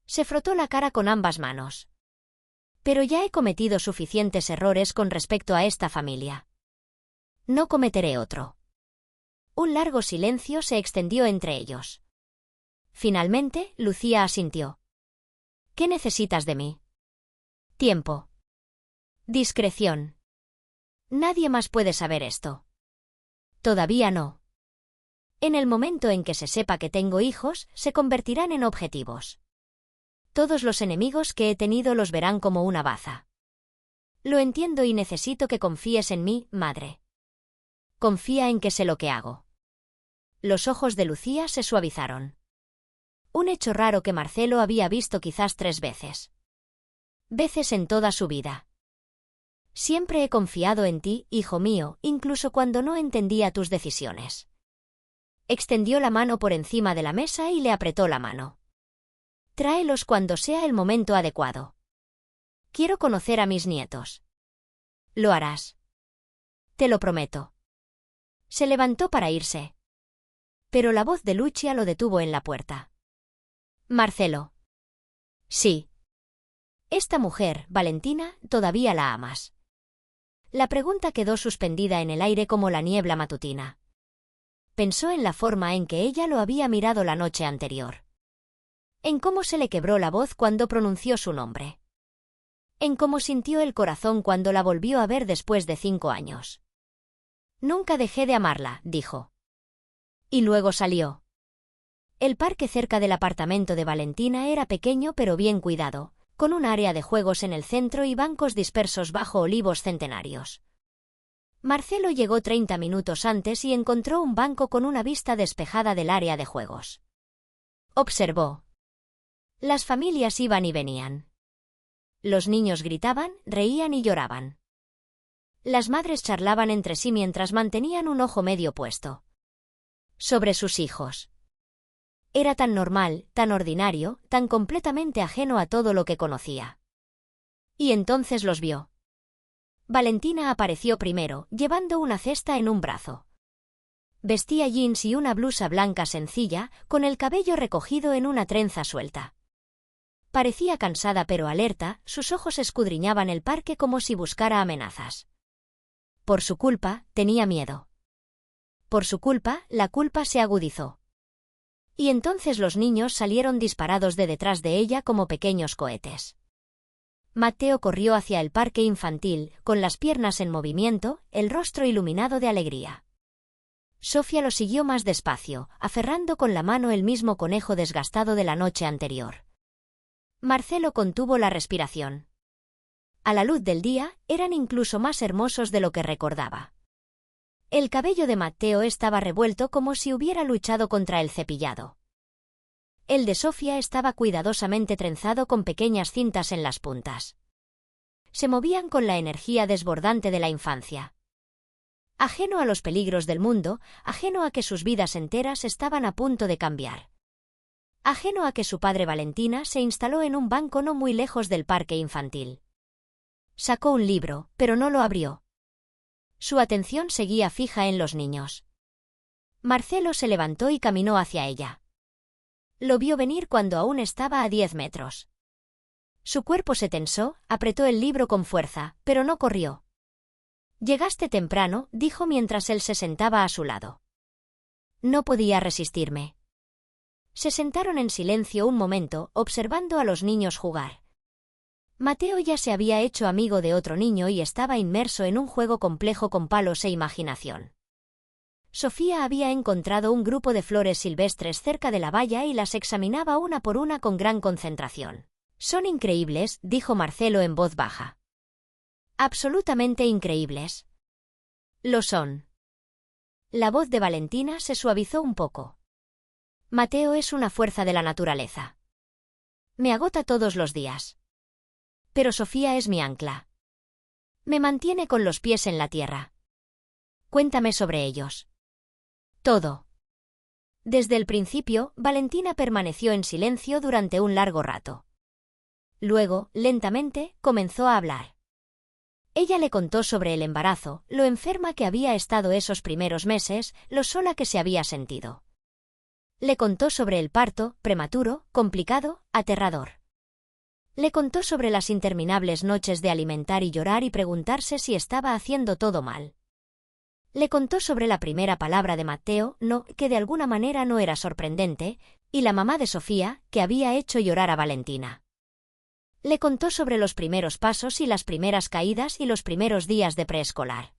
Se frotó la cara con ambas manos. Pero ya he cometido suficientes errores con respecto a esta familia. No cometeré otro. Un largo silencio se extendió entre ellos. Finalmente, Lucía asintió. ¿Qué necesitas de mí? Tiempo. Discreción. Nadie más puede saber esto. Todavía no. En el momento en que se sepa que tengo hijos, se convertirán en objetivos. Todos los enemigos que he tenido los verán como una baza. Lo entiendo y necesito que confíes en mí, madre. Confía en que sé lo que hago. Los ojos de Lucía se suavizaron. Un hecho raro que Marcelo había visto quizás 3 veces. Veces en toda su vida. Siempre he confiado en ti, hijo mío, incluso cuando no entendía tus decisiones. Extendió la mano por encima de la mesa y le apretó la mano. Tráelos cuando sea el momento adecuado. Quiero conocer a mis nietos. Lo harás. Te lo prometo. Se levantó para irse. Pero la voz de Lucia lo detuvo en la puerta. Marcelo. Sí. Esta mujer, Valentina, todavía la amas. La pregunta quedó suspendida en el aire como la niebla matutina. Pensó en la forma en que ella lo había mirado la noche anterior. En cómo se le quebró la voz cuando pronunció su nombre. En cómo sintió el corazón cuando la volvió a ver después de 5 años. Nunca dejé de amarla, dijo. Y luego salió. El parque cerca del apartamento de Valentina era pequeño pero bien cuidado, con un área de juegos en el centro y bancos dispersos bajo olivos centenarios. Marcelo llegó 30 minutos antes y encontró un banco con una vista despejada del área de juegos. Observó. Las familias iban y venían. Los niños gritaban, reían y lloraban. Las madres charlaban entre sí mientras mantenían un ojo medio puesto sobre sus hijos. Era tan normal, tan ordinario, tan completamente ajeno a todo lo que conocía. Y entonces los vio. Valentina apareció primero, llevando una cesta en un brazo. Vestía jeans y una blusa blanca sencilla, con el cabello recogido en una trenza suelta. Parecía cansada pero alerta, sus ojos escudriñaban el parque como si buscara amenazas. Por su culpa, tenía miedo. Por su culpa, la culpa se agudizó. Y entonces los niños salieron disparados de detrás de ella como pequeños cohetes. Matteo corrió hacia el parque infantil, con las piernas en movimiento, el rostro iluminado de alegría. Sofía lo siguió más despacio, aferrando con la mano el mismo conejo desgastado de la noche anterior. Marcelo contuvo la respiración. A la luz del día, eran incluso más hermosos de lo que recordaba. El cabello de Matteo estaba revuelto como si hubiera luchado contra el cepillado. El de Sofía estaba cuidadosamente trenzado con pequeñas cintas en las puntas. Se movían con la energía desbordante de la infancia. Ajeno a los peligros del mundo, ajeno a que sus vidas enteras estaban a punto de cambiar. Ajeno a que su padre Valentina se instaló en un banco no muy lejos del parque infantil. Sacó un libro, pero no lo abrió. Su atención seguía fija en los niños. Marcelo se levantó y caminó hacia ella. Lo vio venir cuando aún estaba a 10 metros. Su cuerpo se tensó, apretó el libro con fuerza, pero no corrió. «Llegaste temprano», dijo mientras él se sentaba a su lado. No podía resistirme. Se sentaron en silencio un momento, observando a los niños jugar. Mateo ya se había hecho amigo de otro niño y estaba inmerso en un juego complejo con palos e imaginación. Sofía había encontrado un grupo de flores silvestres cerca de la valla y las examinaba una por una con gran concentración. «Son increíbles», dijo Marcelo en voz baja. «Absolutamente increíbles». «Lo son». La voz de Valentina se suavizó un poco. «Mateo es una fuerza de la naturaleza. Me agota todos los días. Pero Sofía es mi ancla. Me mantiene con los pies en la tierra. Cuéntame sobre ellos». «Todo». Desde el principio, Valentina permaneció en silencio durante un largo rato. Luego, lentamente, comenzó a hablar. Ella le contó sobre el embarazo, lo enferma que había estado esos primeros meses, lo sola que se había sentido. Le contó sobre el parto, prematuro, complicado, aterrador. Le contó sobre las interminables noches de alimentar y llorar y preguntarse si estaba haciendo todo mal. Le contó sobre la primera palabra de Mateo, no, que de alguna manera no era sorprendente, y la mamá de Sofía, que había hecho llorar a Valentina. Le contó sobre los primeros pasos y las primeras caídas y los primeros días de preescolar.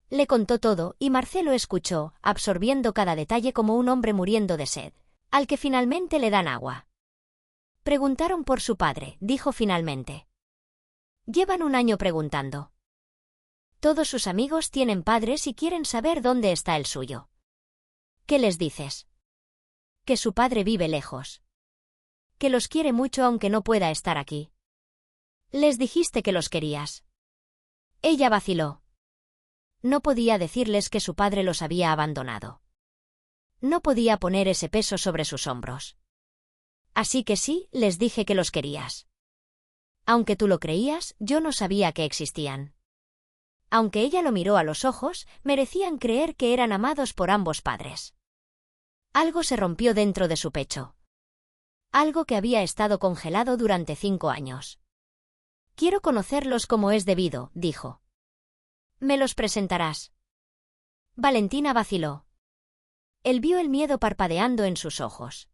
Le contó todo, y Marcelo escuchó, absorbiendo cada detalle como un hombre muriendo de sed, al que finalmente le dan agua. «Preguntaron por su padre», dijo finalmente. «Llevan un año preguntando. Todos sus amigos tienen padres y quieren saber dónde está el suyo». «¿Qué les dices?» «Que su padre vive lejos. Que los quiere mucho aunque no pueda estar aquí». «Les dijiste que los querías». Ella vaciló. No podía decirles que su padre los había abandonado. No podía poner ese peso sobre sus hombros. «Así que sí, les dije que los querías. Aunque tú lo creías, yo no sabía que existían». Aunque ella lo miró a los ojos, merecían creer que eran amados por ambos padres. Algo se rompió dentro de su pecho. Algo que había estado congelado durante 5 años. «Quiero conocerlos como es debido», dijo. «¿Me los presentarás?» Valentina vaciló. Él vio el miedo parpadeando en sus ojos.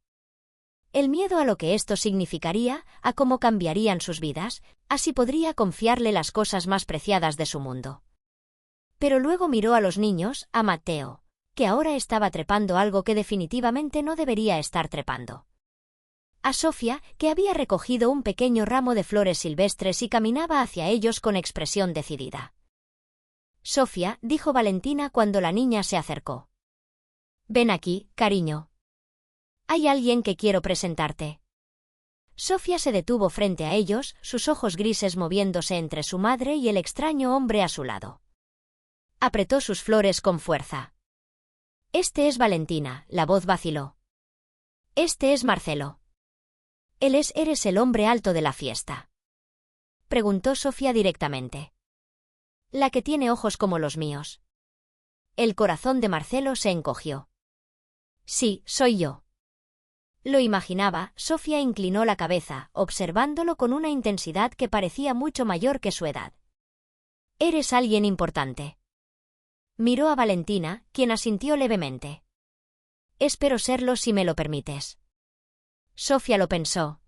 El miedo a lo que esto significaría, a cómo cambiarían sus vidas, así podría confiarle las cosas más preciadas de su mundo. Pero luego miró a los niños, a Mateo, que ahora estaba trepando algo que definitivamente no debería estar trepando. A Sofía, que había recogido un pequeño ramo de flores silvestres y caminaba hacia ellos con expresión decidida. «Sofía», dijo Valentina cuando la niña se acercó. «Ven aquí, cariño. Hay alguien que quiero presentarte». Sofía se detuvo frente a ellos, sus ojos grises moviéndose entre su madre y el extraño hombre a su lado. Apretó sus flores con fuerza. «Este es Valentina», la voz vaciló. «Este es Marcelo». «¿Eres el hombre alto de la fiesta?», preguntó Sofía directamente. «La que tiene ojos como los míos». El corazón de Marcelo se encogió. «Sí, soy yo». Lo imaginaba, Sofía inclinó la cabeza, observándolo con una intensidad que parecía mucho mayor que su edad. «Eres alguien importante». Miró a Valentina, quien asintió levemente. «Espero serlo si me lo permites». Sofía lo pensó.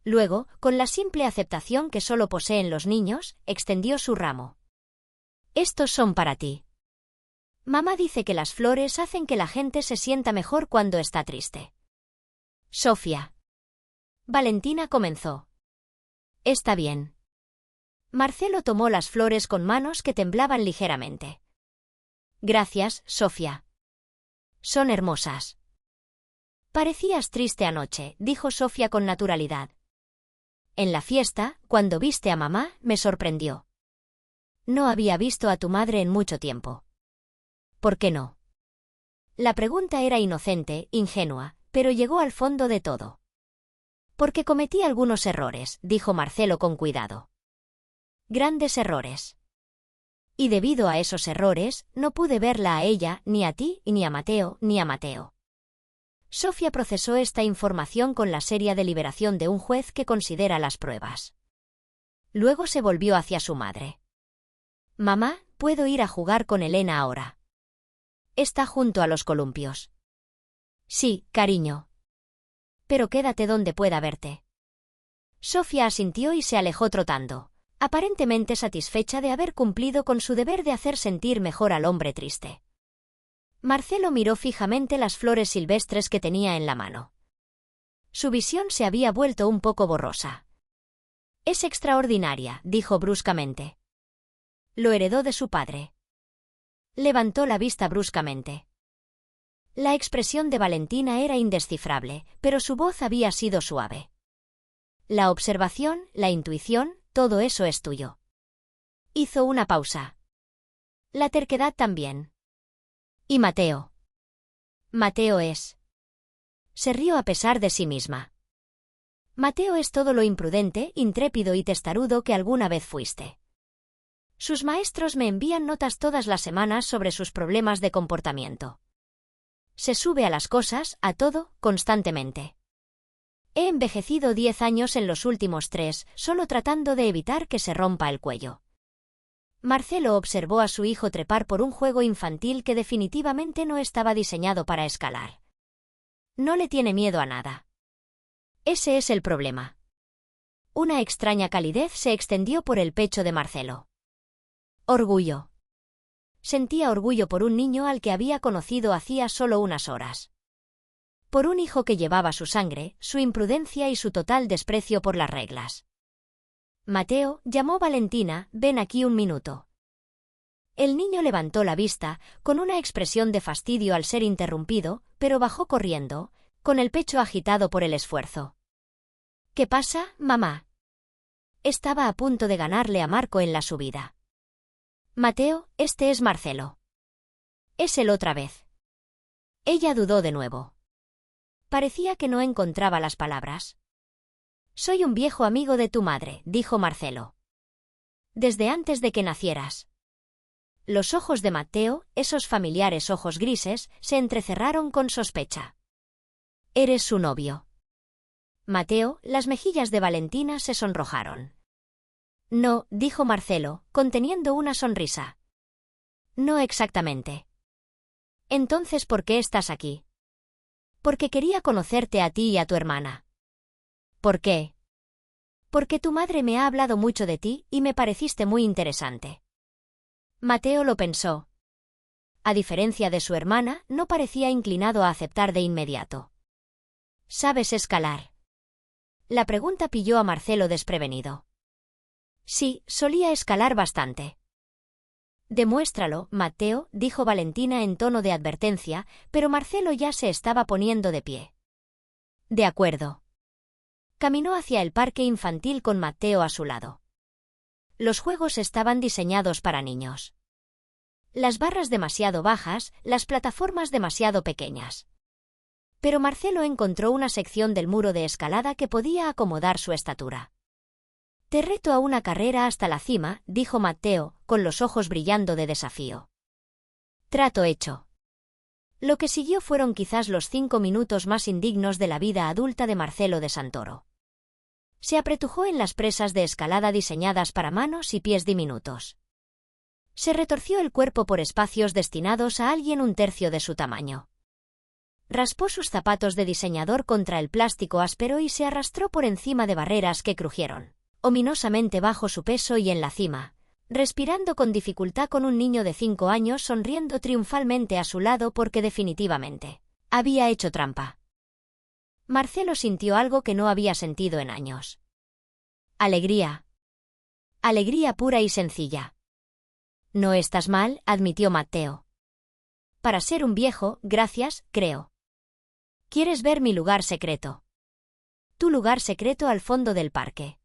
Luego, con la simple aceptación que solo poseen los niños, extendió su ramo. «Estos son para ti. Mamá dice que las flores hacen que la gente se sienta mejor cuando está triste». «Sofía». Valentina comenzó. «Está bien». Marcelo tomó las flores con manos que temblaban ligeramente. «Gracias, Sofía. Son hermosas». «Parecías triste anoche», dijo Sofía con naturalidad. «En la fiesta, cuando viste a mamá, me sorprendió. No había visto a tu madre en mucho tiempo». «¿Por qué no?». La pregunta era inocente, ingenua, pero llegó al fondo de todo. «Porque cometí algunos errores», dijo Marcelo con cuidado. «Grandes errores. Y debido a esos errores, no pude verla a ella, ni a ti, ni a Mateo, ni a Mateo». Sofía procesó esta información con la seria deliberación de un juez que considera las pruebas. Luego se volvió hacia su madre. «Mamá, ¿puedo ir a jugar con Elena ahora? Está junto a los columpios». «Sí, cariño. Pero quédate donde pueda verte». Sofía asintió y se alejó trotando, aparentemente satisfecha de haber cumplido con su deber de hacer sentir mejor al hombre triste. Marcelo miró fijamente las flores silvestres que tenía en la mano. Su visión se había vuelto un poco borrosa. «Es extraordinaria», dijo bruscamente. «Lo heredó de su padre». Levantó la vista bruscamente. La expresión de Valentina era indescifrable, pero su voz había sido suave. «La observación, la intuición, todo eso es tuyo». Hizo una pausa. «La terquedad también». «¿Y Mateo?» «Mateo es». Se rió a pesar de sí misma. «Mateo es todo lo imprudente, intrépido y testarudo que alguna vez fuiste. Sus maestros me envían notas todas las semanas sobre sus problemas de comportamiento. Se sube a las cosas, a todo, constantemente. He envejecido 10 años en los últimos 3, solo tratando de evitar que se rompa el cuello». Marcelo observó a su hijo trepar por un juego infantil que definitivamente no estaba diseñado para escalar. No le tiene miedo a nada. Ese es el problema. Una extraña calidez se extendió por el pecho de Marcelo. Orgullo. Sentía orgullo por un niño al que había conocido hacía solo unas horas. Por un hijo que llevaba su sangre, su imprudencia y su total desprecio por las reglas. «Mateo», llamó Valentina, «ven aquí un minuto». El niño levantó la vista, con una expresión de fastidio al ser interrumpido, pero bajó corriendo, con el pecho agitado por el esfuerzo. «¿Qué pasa, mamá?» Estaba a punto de ganarle a Marco en la subida. «Mateo, este es Marcelo». «Es él otra vez». Ella dudó de nuevo. Parecía que no encontraba las palabras. «Soy un viejo amigo de tu madre», dijo Marcelo. «Desde antes de que nacieras». Los ojos de Mateo, esos familiares ojos grises, se entrecerraron con sospecha. «¿Eres su novio?» «Mateo», las mejillas de Valentina se sonrojaron. «No», dijo Marcelo, conteniendo una sonrisa. «No exactamente». «Entonces, ¿por qué estás aquí?» «Porque quería conocerte a ti y a tu hermana». «¿Por qué?» «Porque tu madre me ha hablado mucho de ti y me pareciste muy interesante». Mateo lo pensó. A diferencia de su hermana, no parecía inclinado a aceptar de inmediato. «¿Sabes escalar?» La pregunta pilló a Marcelo desprevenido. «Sí, solía escalar bastante». «Demuéstralo, Mateo», dijo Valentina en tono de advertencia, pero Marcelo ya se estaba poniendo de pie. «De acuerdo». Caminó hacia el parque infantil con Mateo a su lado. Los juegos estaban diseñados para niños. Las barras demasiado bajas, las plataformas demasiado pequeñas. Pero Marcelo encontró una sección del muro de escalada que podía acomodar su estatura. «Te reto a una carrera hasta la cima», dijo Mateo, con los ojos brillando de desafío. Trato hecho. Lo que siguió fueron quizás los 5 minutos más indignos de la vida adulta de Marcelo de Santoro. Se apretujó en las presas de escalada diseñadas para manos y pies diminutos. Se retorció el cuerpo por espacios destinados a alguien un tercio de su tamaño. Raspó sus zapatos de diseñador contra el plástico áspero y se arrastró por encima de barreras que crujieron ominosamente bajo su peso y en la cima, respirando con dificultad con un niño de 5 años sonriendo triunfalmente a su lado porque definitivamente había hecho trampa. Marcelo sintió algo que no había sentido en años. Alegría. Alegría pura y sencilla. «No estás mal», admitió Mateo. «Para ser un viejo, gracias, creo». «¿Quieres ver mi lugar secreto?» «Tu lugar secreto al fondo del parque».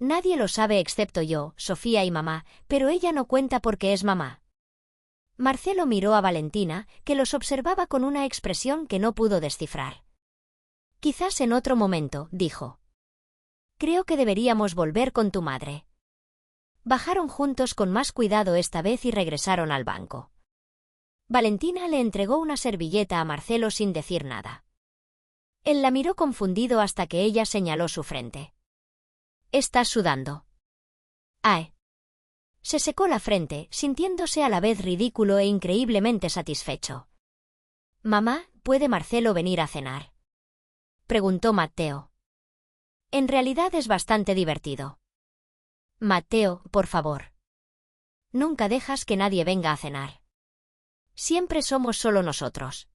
«Nadie lo sabe excepto yo, Sofía y mamá, pero ella no cuenta porque es mamá». Marcelo miró a Valentina, que los observaba con una expresión que no pudo descifrar. «Quizás en otro momento», dijo. «Creo que deberíamos volver con tu madre». Bajaron juntos con más cuidado esta vez y regresaron al banco. Valentina le entregó una servilleta a Marcelo sin decir nada. Él la miró confundido hasta que ella señaló su frente. «Estás sudando». «Ay». Se secó la frente, sintiéndose a la vez ridículo e increíblemente satisfecho. «Mamá, ¿puede Marcelo venir a cenar?», preguntó Matteo. «En realidad es bastante divertido». «Matteo, por favor. Nunca dejas que nadie venga a cenar. Siempre somos solo nosotros.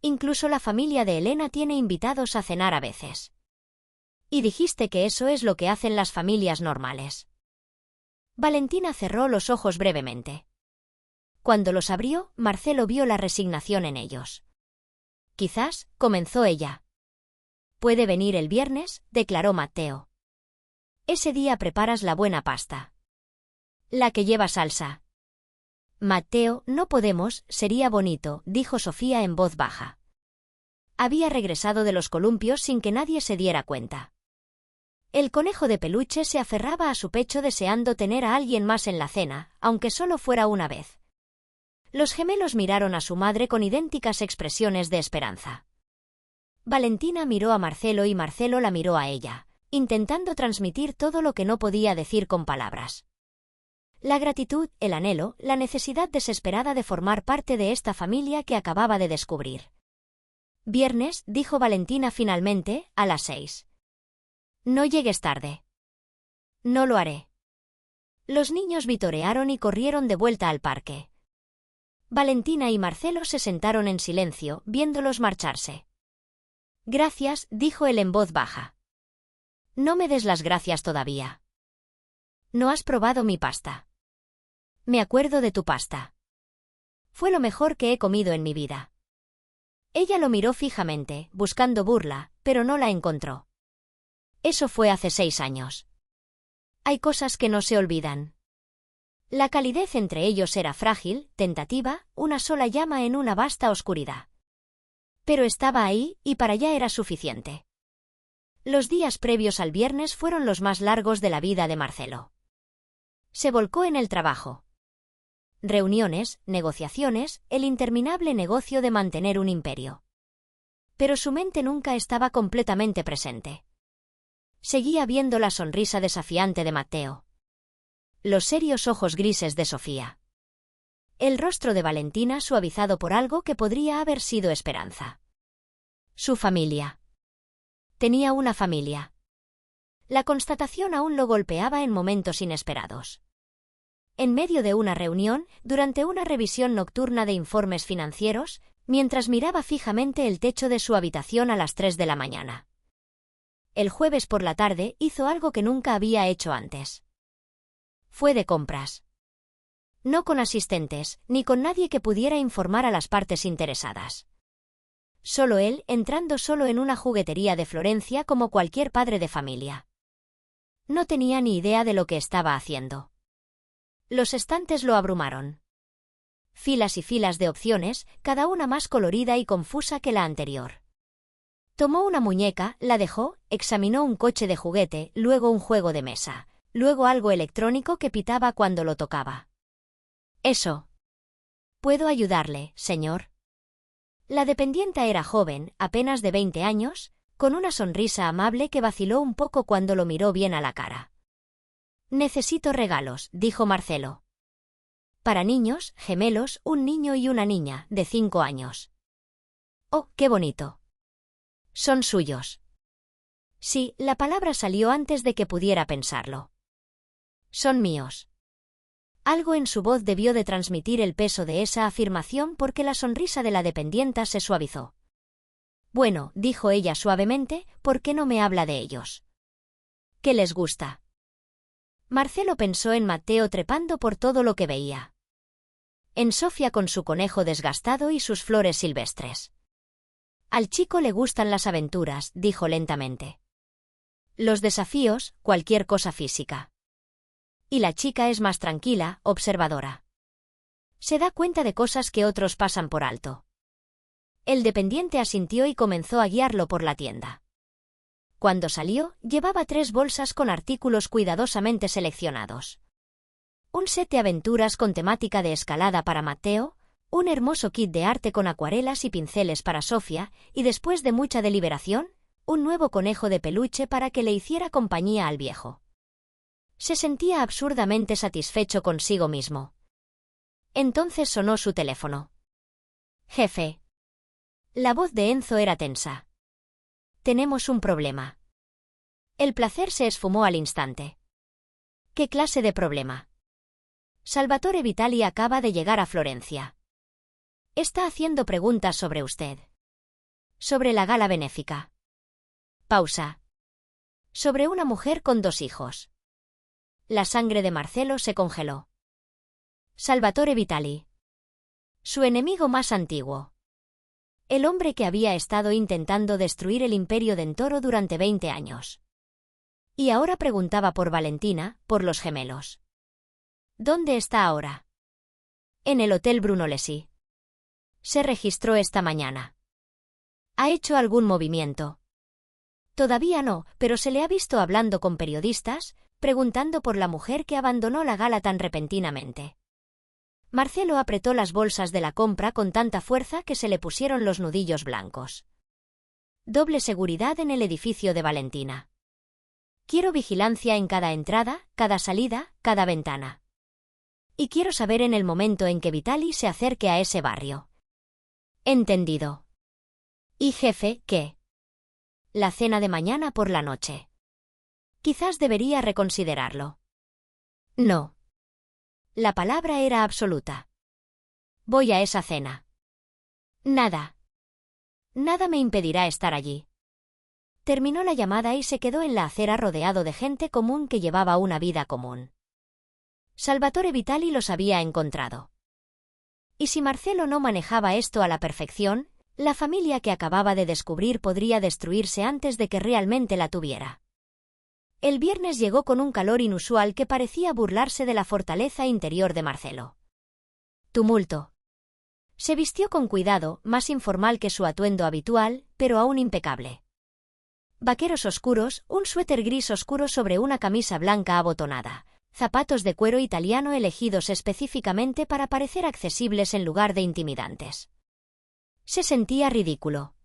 Incluso la familia de Elena tiene invitados a cenar a veces. Y dijiste que eso es lo que hacen las familias normales». Valentina cerró los ojos brevemente. Cuando los abrió, Marcelo vio la resignación en ellos. «Quizás», comenzó ella. «Puede venir el viernes», declaró Matteo. «Ese día preparas la buena pasta. La que lleva salsa». «Matteo, no podemos, sería bonito», dijo Sofía en voz baja. Había regresado de los columpios sin que nadie se diera cuenta. El conejo de peluche se aferraba a su pecho deseando tener a alguien más en la cena, aunque solo fuera una vez. Los gemelos miraron a su madre con idénticas expresiones de esperanza. Valentina miró a Marcelo y Marcelo la miró a ella, intentando transmitir todo lo que no podía decir con palabras. La gratitud, el anhelo, la necesidad desesperada de formar parte de esta familia que acababa de descubrir. «Viernes», dijo Valentina finalmente, a las 6. «No llegues tarde». «No lo haré». Los niños vitorearon y corrieron de vuelta al parque. Valentina y Marcelo se sentaron en silencio, viéndolos marcharse. «Gracias», dijo él en voz baja. «No me des las gracias todavía. No has probado mi pasta». «Me acuerdo de tu pasta. Fue lo mejor que he comido en mi vida». Ella lo miró fijamente, buscando burla, pero no la encontró. «Eso fue hace 6 años. Hay cosas que no se olvidan». La calidez entre ellos era frágil, tentativa, una sola llama en una vasta oscuridad. Pero estaba ahí, y para ella era suficiente. Los días previos al viernes fueron los más largos de la vida de Marcelo. Se volcó en el trabajo. Reuniones, negociaciones, el interminable negocio de mantener un imperio. Pero su mente nunca estaba completamente presente. Seguía viendo la sonrisa desafiante de Matteo. Los serios ojos grises de Sofía. El rostro de Valentina suavizado por algo que podría haber sido esperanza. Su familia. Tenía una familia. La constatación aún lo golpeaba en momentos inesperados. En medio de una reunión, durante una revisión nocturna de informes financieros, mientras miraba fijamente el techo de su habitación a las 3 de la mañana. El jueves por la tarde hizo algo que nunca había hecho antes. Fue de compras. No con asistentes, ni con nadie que pudiera informar a las partes interesadas. Solo él, entrando solo en una juguetería de Florencia como cualquier padre de familia. No tenía ni idea de lo que estaba haciendo. Los estantes lo abrumaron. Filas y filas de opciones, cada una más colorida y confusa que la anterior. Tomó una muñeca, la dejó, examinó un coche de juguete, luego un juego de mesa, luego algo electrónico que pitaba cuando lo tocaba. «Eso. ¿Puedo ayudarle, señor?». La dependienta era joven, apenas de 20 años, con una sonrisa amable que vaciló un poco cuando lo miró bien a la cara. «Necesito regalos», dijo Marcelo. «Para niños, gemelos, un niño y una niña, de 5 años». «Oh, qué bonito». «Son suyos». Sí, la palabra salió antes de que pudiera pensarlo. «Son míos». Algo en su voz debió de transmitir el peso de esa afirmación porque la sonrisa de la dependienta se suavizó. «Bueno», dijo ella suavemente, «¿por qué no me habla de ellos? ¿Qué les gusta?». Marcelo pensó en Matteo trepando por todo lo que veía. En Sofía con su conejo desgastado y sus flores silvestres. «Al chico le gustan las aventuras», dijo lentamente. «Los desafíos, cualquier cosa física. Y la chica es más tranquila, observadora. Se da cuenta de cosas que otros pasan por alto». El dependiente asintió y comenzó a guiarlo por la tienda. Cuando salió, llevaba 3 bolsas con artículos cuidadosamente seleccionados. Un set de aventuras con temática de escalada para Matteo, Un hermoso kit de arte con acuarelas y pinceles para Sofía, y después de mucha deliberación, un nuevo conejo de peluche para que le hiciera compañía al viejo. Se sentía absurdamente satisfecho consigo mismo. Entonces sonó su teléfono. «Jefe». La voz de Enzo era tensa. «Tenemos un problema». El placer se esfumó al instante. «¿Qué clase de problema?» «Salvatore Vitali acaba de llegar a Florencia. Está haciendo preguntas sobre usted. Sobre la gala benéfica». Pausa. «Sobre una mujer con 2 hijos». La sangre de Marcelo se congeló. Salvatore Vitali. Su enemigo más antiguo. El hombre que había estado intentando destruir el imperio Dentoro durante 20 años. Y ahora preguntaba por Valentina, por los gemelos. ¿Dónde está ahora? En el Hotel Brunelleschi. Se registró esta mañana. ¿Ha hecho algún movimiento? Todavía no, pero se le ha visto hablando con periodistas, preguntando por la mujer que abandonó la gala tan repentinamente. Marcelo apretó las bolsas de la compra con tanta fuerza que se le pusieron los nudillos blancos. Doble seguridad en el edificio de Valentina. Quiero vigilancia en cada entrada, cada salida, cada ventana. Y quiero saber en el momento en que Vitali se acerque a ese barrio. Entendido. ¿Y jefe, qué? La cena de mañana por la noche. Quizás debería reconsiderarlo. No. La palabra era absoluta. Voy a esa cena. Nada. Nada me impedirá estar allí. Terminó la llamada y se quedó en la acera rodeado de gente común que llevaba una vida común. Salvatore Vitali los había encontrado. Y si Marcelo no manejaba esto a la perfección, la familia que acababa de descubrir podría destruirse antes de que realmente la tuviera. El viernes llegó con un calor inusual que parecía burlarse de la fortaleza interior de Marcelo. Tumulto. Se vistió con cuidado, más informal que su atuendo habitual, pero aún impecable. Vaqueros oscuros, un suéter gris oscuro sobre una camisa blanca abotonada, zapatos de cuero italiano elegidos específicamente para parecer accesibles en lugar de intimidantes. Se sentía ridículo.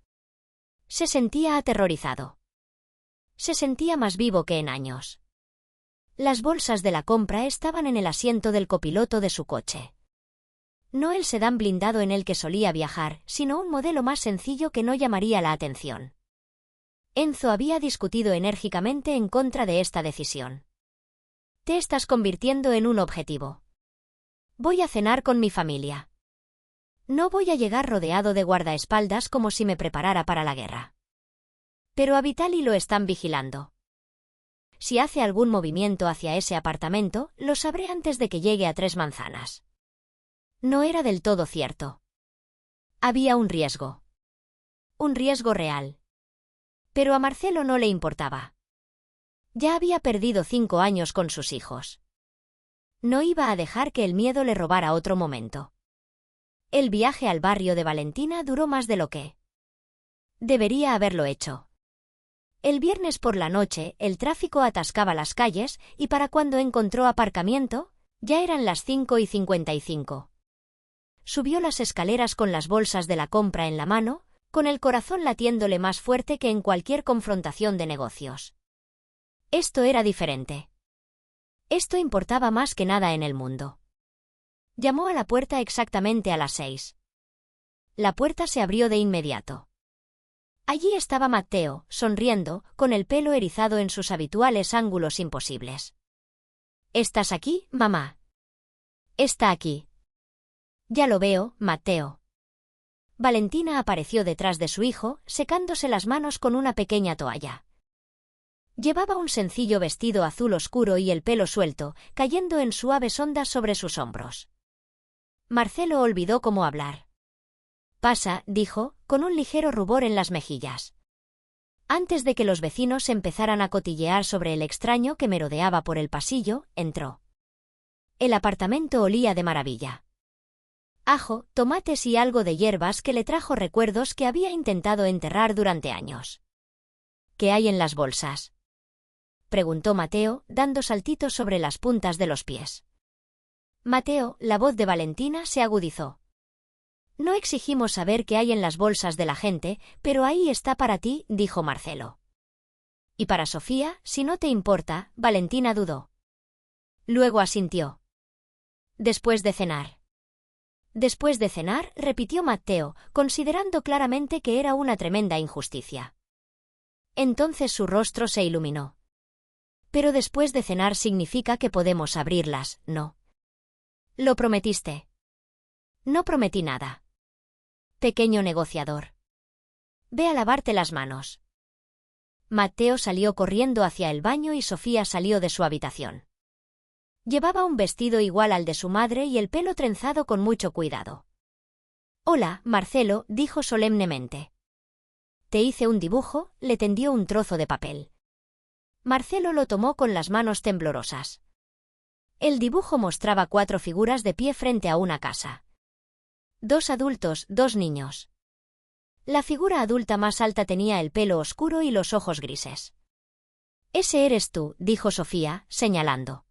Se sentía aterrorizado. Se sentía más vivo que en años. Las bolsas de la compra estaban en el asiento del copiloto de su coche. No el sedán blindado en el que solía viajar, sino un modelo más sencillo que no llamaría la atención. Enzo había discutido enérgicamente en contra de esta decisión. Te estás convirtiendo en un objetivo. Voy a cenar con mi familia. No voy a llegar rodeado de guardaespaldas como si me preparara para la guerra. Pero a Vitali lo están vigilando. Si hace algún movimiento hacia ese apartamento, lo sabré antes de que llegue a 3 manzanas. No era del todo cierto. Había un riesgo. Un riesgo real. Pero a Marcelo no le importaba. Ya había perdido 5 años con sus hijos. No iba a dejar que el miedo le robara otro momento. El viaje al barrio de Valentina duró más de lo que debería haberlo hecho. El viernes por la noche, el tráfico atascaba las calles y para cuando encontró aparcamiento, ya eran las 5:55. Subió las escaleras con las bolsas de la compra en la mano, con el corazón latiéndole más fuerte que en cualquier confrontación de negocios. Esto era diferente. Esto importaba más que nada en el mundo. Llamó a la puerta exactamente a las 6. La puerta se abrió de inmediato. Allí estaba Matteo, sonriendo, con el pelo erizado en sus habituales ángulos imposibles. ¿Estás aquí, mamá? Está aquí. Ya lo veo, Matteo. Valentina apareció detrás de su hijo, secándose las manos con una pequeña toalla. Llevaba un sencillo vestido azul oscuro y el pelo suelto, cayendo en suaves ondas sobre sus hombros. Marcelo olvidó cómo hablar. Pasa, dijo, con un ligero rubor en las mejillas. Antes de que los vecinos empezaran a cotillear sobre el extraño que merodeaba por el pasillo, entró. El apartamento olía de maravilla. Ajo, tomates y algo de hierbas que le trajo recuerdos que había intentado enterrar durante años. ¿Qué hay en las bolsas?, preguntó Matteo, dando saltitos sobre las puntas de los pies. Matteo, la voz de Valentina se agudizó. No exigimos saber qué hay en las bolsas de la gente, pero ahí está para ti, dijo Marcelo. Y para Sofía, si no te importa, Valentina dudó. Luego asintió. Después de cenar. Después de cenar, repitió Matteo, considerando claramente que era una tremenda injusticia. Entonces su rostro se iluminó. Pero después de cenar significa que podemos abrirlas, ¿no? Lo prometiste. No prometí nada. Pequeño negociador. Ve a lavarte las manos. Matteo salió corriendo hacia el baño y Sofía salió de su habitación. Llevaba un vestido igual al de su madre y el pelo trenzado con mucho cuidado. Hola, Marcelo, dijo solemnemente. Te hice un dibujo, le tendió un trozo de papel. Marcelo lo tomó con las manos temblorosas. El dibujo mostraba 4 figuras de pie frente a una casa. 2 adultos, 2 niños. La figura adulta más alta tenía el pelo oscuro y los ojos grises. Ese eres tú, dijo Sofía, señalando.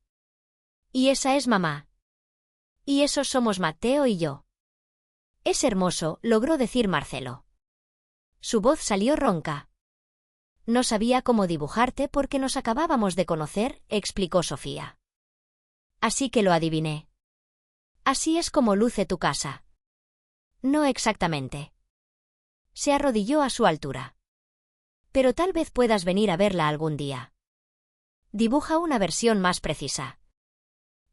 Y esa es mamá. Y esos somos Matteo y yo. Es hermoso, logró decir Marcelo. Su voz salió ronca. No sabía cómo dibujarte porque nos acabábamos de conocer, explicó Sofía. Así que lo adiviné. Así es como luce tu casa. No exactamente. Se arrodilló a su altura. Pero tal vez puedas venir a verla algún día. Dibuja una versión más precisa.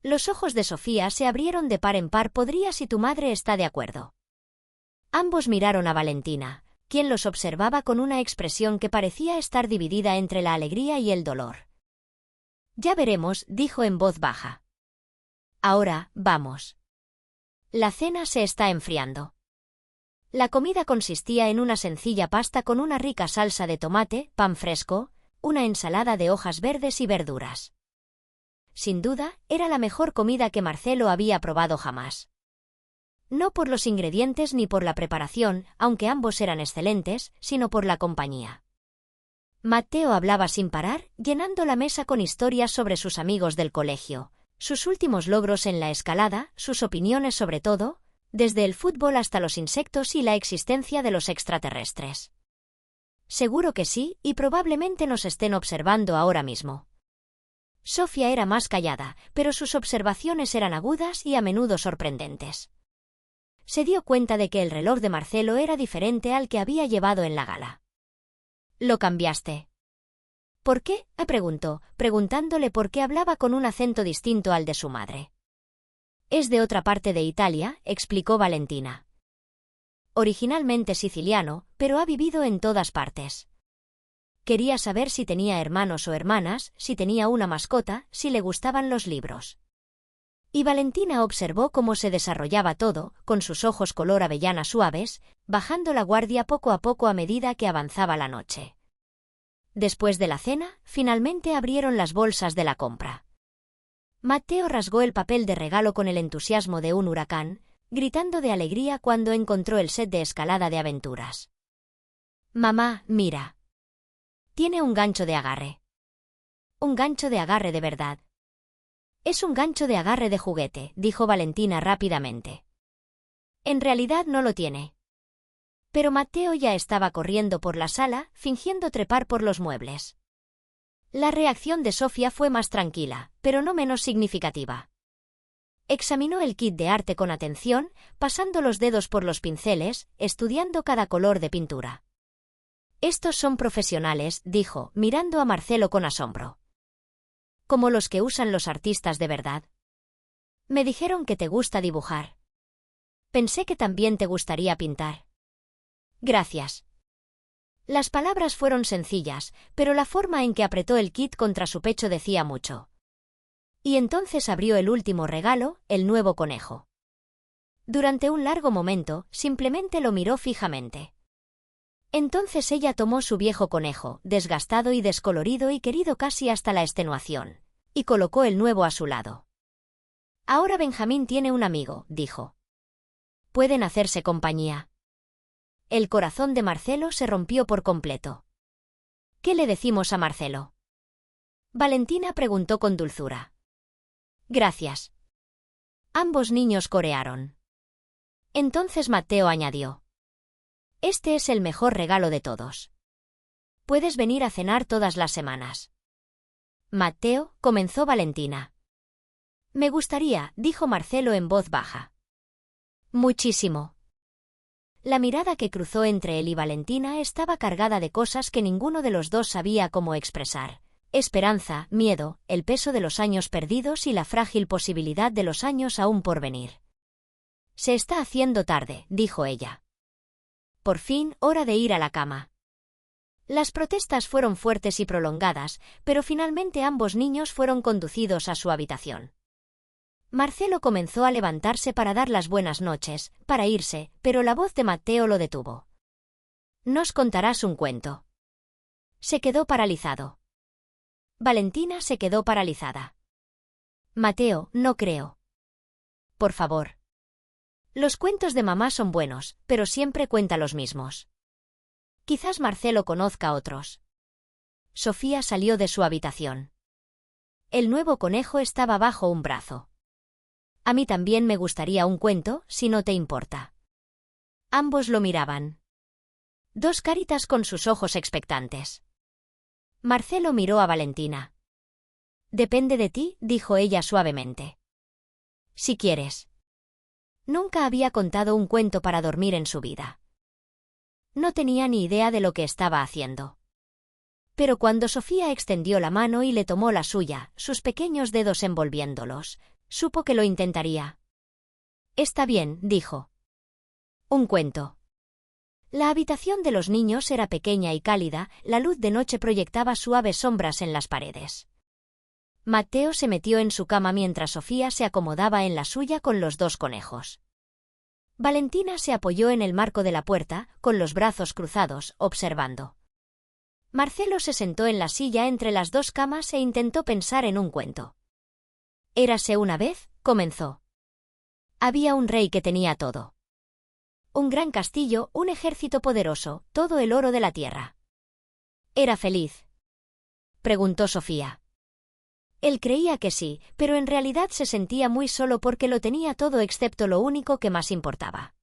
Los ojos de Sofía se abrieron de par en par. Podría si tu madre está de acuerdo. Ambos miraron a Valentina, quien los observaba con una expresión que parecía estar dividida entre la alegría y el dolor. Ya veremos, dijo en voz baja. Ahora, vamos. La cena se está enfriando. La comida consistía en una sencilla pasta con una rica salsa de tomate, pan fresco, una ensalada de hojas verdes y verduras. Sin duda, era la mejor comida que Marcelo había probado jamás. No por los ingredientes ni por la preparación, aunque ambos eran excelentes, sino por la compañía. Matteo hablaba sin parar, llenando la mesa con historias sobre sus amigos del colegio, sus últimos logros en la escalada, sus opiniones sobre todo, desde el fútbol hasta los insectos y la existencia de los extraterrestres. Seguro que sí, y probablemente nos estén observando ahora mismo. Sofía era más callada, pero sus observaciones eran agudas y a menudo sorprendentes. Se dio cuenta de que el reloj de Marcelo era diferente al que había llevado en la gala. «¿Lo cambiaste?» «¿Por qué?», preguntó, preguntándole por qué hablaba con un acento distinto al de su madre. «Es de otra parte de Italia», explicó Valentina. «Originalmente siciliano, pero ha vivido en todas partes. Quería saber si tenía hermanos o hermanas, si tenía una mascota, si le gustaban los libros». Y Valentina observó cómo se desarrollaba todo, con sus ojos color avellana suaves, bajando la guardia poco a poco a medida que avanzaba la noche. Después de la cena, finalmente abrieron las bolsas de la compra. Matteo rasgó el papel de regalo con el entusiasmo de un huracán, gritando de alegría cuando encontró el set de escalada de aventuras. «Mamá, mira. Tiene un gancho de agarre». «Un gancho de agarre de verdad». «Es un gancho de agarre de juguete», dijo Valentina rápidamente. «En realidad no lo tiene». Pero Matteo ya estaba corriendo por la sala, fingiendo trepar por los muebles. La reacción de Sofía fue más tranquila, pero no menos significativa. Examinó el kit de arte con atención, pasando los dedos por los pinceles, estudiando cada color de pintura. «Estos son profesionales», dijo, mirando a Marcelo con asombro. «Como los que usan los artistas de verdad». «Me dijeron que te gusta dibujar. Pensé que también te gustaría pintar». «Gracias». Las palabras fueron sencillas, pero la forma en que apretó el kit contra su pecho decía mucho. Y entonces abrió el último regalo, el nuevo conejo. Durante un largo momento, simplemente lo miró fijamente. Entonces ella tomó su viejo conejo, desgastado y descolorido y querido casi hasta la extenuación, y colocó el nuevo a su lado. «Ahora Benjamín tiene un amigo», dijo. «Pueden hacerse compañía». El corazón de Marcelo se rompió por completo. «¿Qué le decimos a Marcelo?». Valentina preguntó con dulzura. «Gracias». Ambos niños corearon. Entonces Matteo añadió: «Este es el mejor regalo de todos. Puedes venir a cenar todas las semanas». «Matteo», comenzó Valentina. «Me gustaría», dijo Marcelo en voz baja. «Muchísimo». La mirada que cruzó entre él y Valentina estaba cargada de cosas que ninguno de los dos sabía cómo expresar: esperanza, miedo, el peso de los años perdidos y la frágil posibilidad de los años aún por venir. «Se está haciendo tarde», dijo ella. «Por fin, hora de ir a la cama». Las protestas fueron fuertes y prolongadas, pero finalmente ambos niños fueron conducidos a su habitación. Marcelo comenzó a levantarse para dar las buenas noches, para irse, pero la voz de Matteo lo detuvo. «Nos contarás un cuento». Se quedó paralizado. Valentina se quedó paralizada. «Matteo, no creo». «Por favor». «Los cuentos de mamá son buenos, pero siempre cuenta los mismos». «Quizás Marcelo conozca otros». Sofía salió de su habitación. El nuevo conejo estaba bajo un brazo. «A mí también me gustaría un cuento, si no te importa». Ambos lo miraban. Dos caritas con sus ojos expectantes. Marcelo miró a Valentina. «Depende de ti», dijo ella suavemente. «Si quieres». Nunca había contado un cuento para dormir en su vida. No tenía ni idea de lo que estaba haciendo. Pero cuando Sofía extendió la mano y le tomó la suya, sus pequeños dedos envolviéndolos, supo que lo intentaría. «Está bien», dijo. «Un cuento». La habitación de los niños era pequeña y cálida, la luz de noche proyectaba suaves sombras en las paredes. Matteo se metió en su cama mientras Sofía se acomodaba en la suya con los dos conejos. Valentina se apoyó en el marco de la puerta, con los brazos cruzados, observando. Marcelo se sentó en la silla entre las dos camas e intentó pensar en un cuento. «Érase una vez», comenzó. «Había un rey que tenía todo. Un gran castillo, un ejército poderoso, todo el oro de la tierra». «¿Era feliz?», preguntó Sofía. Él creía que sí, pero en realidad se sentía muy solo porque lo tenía todo excepto lo único que más importaba.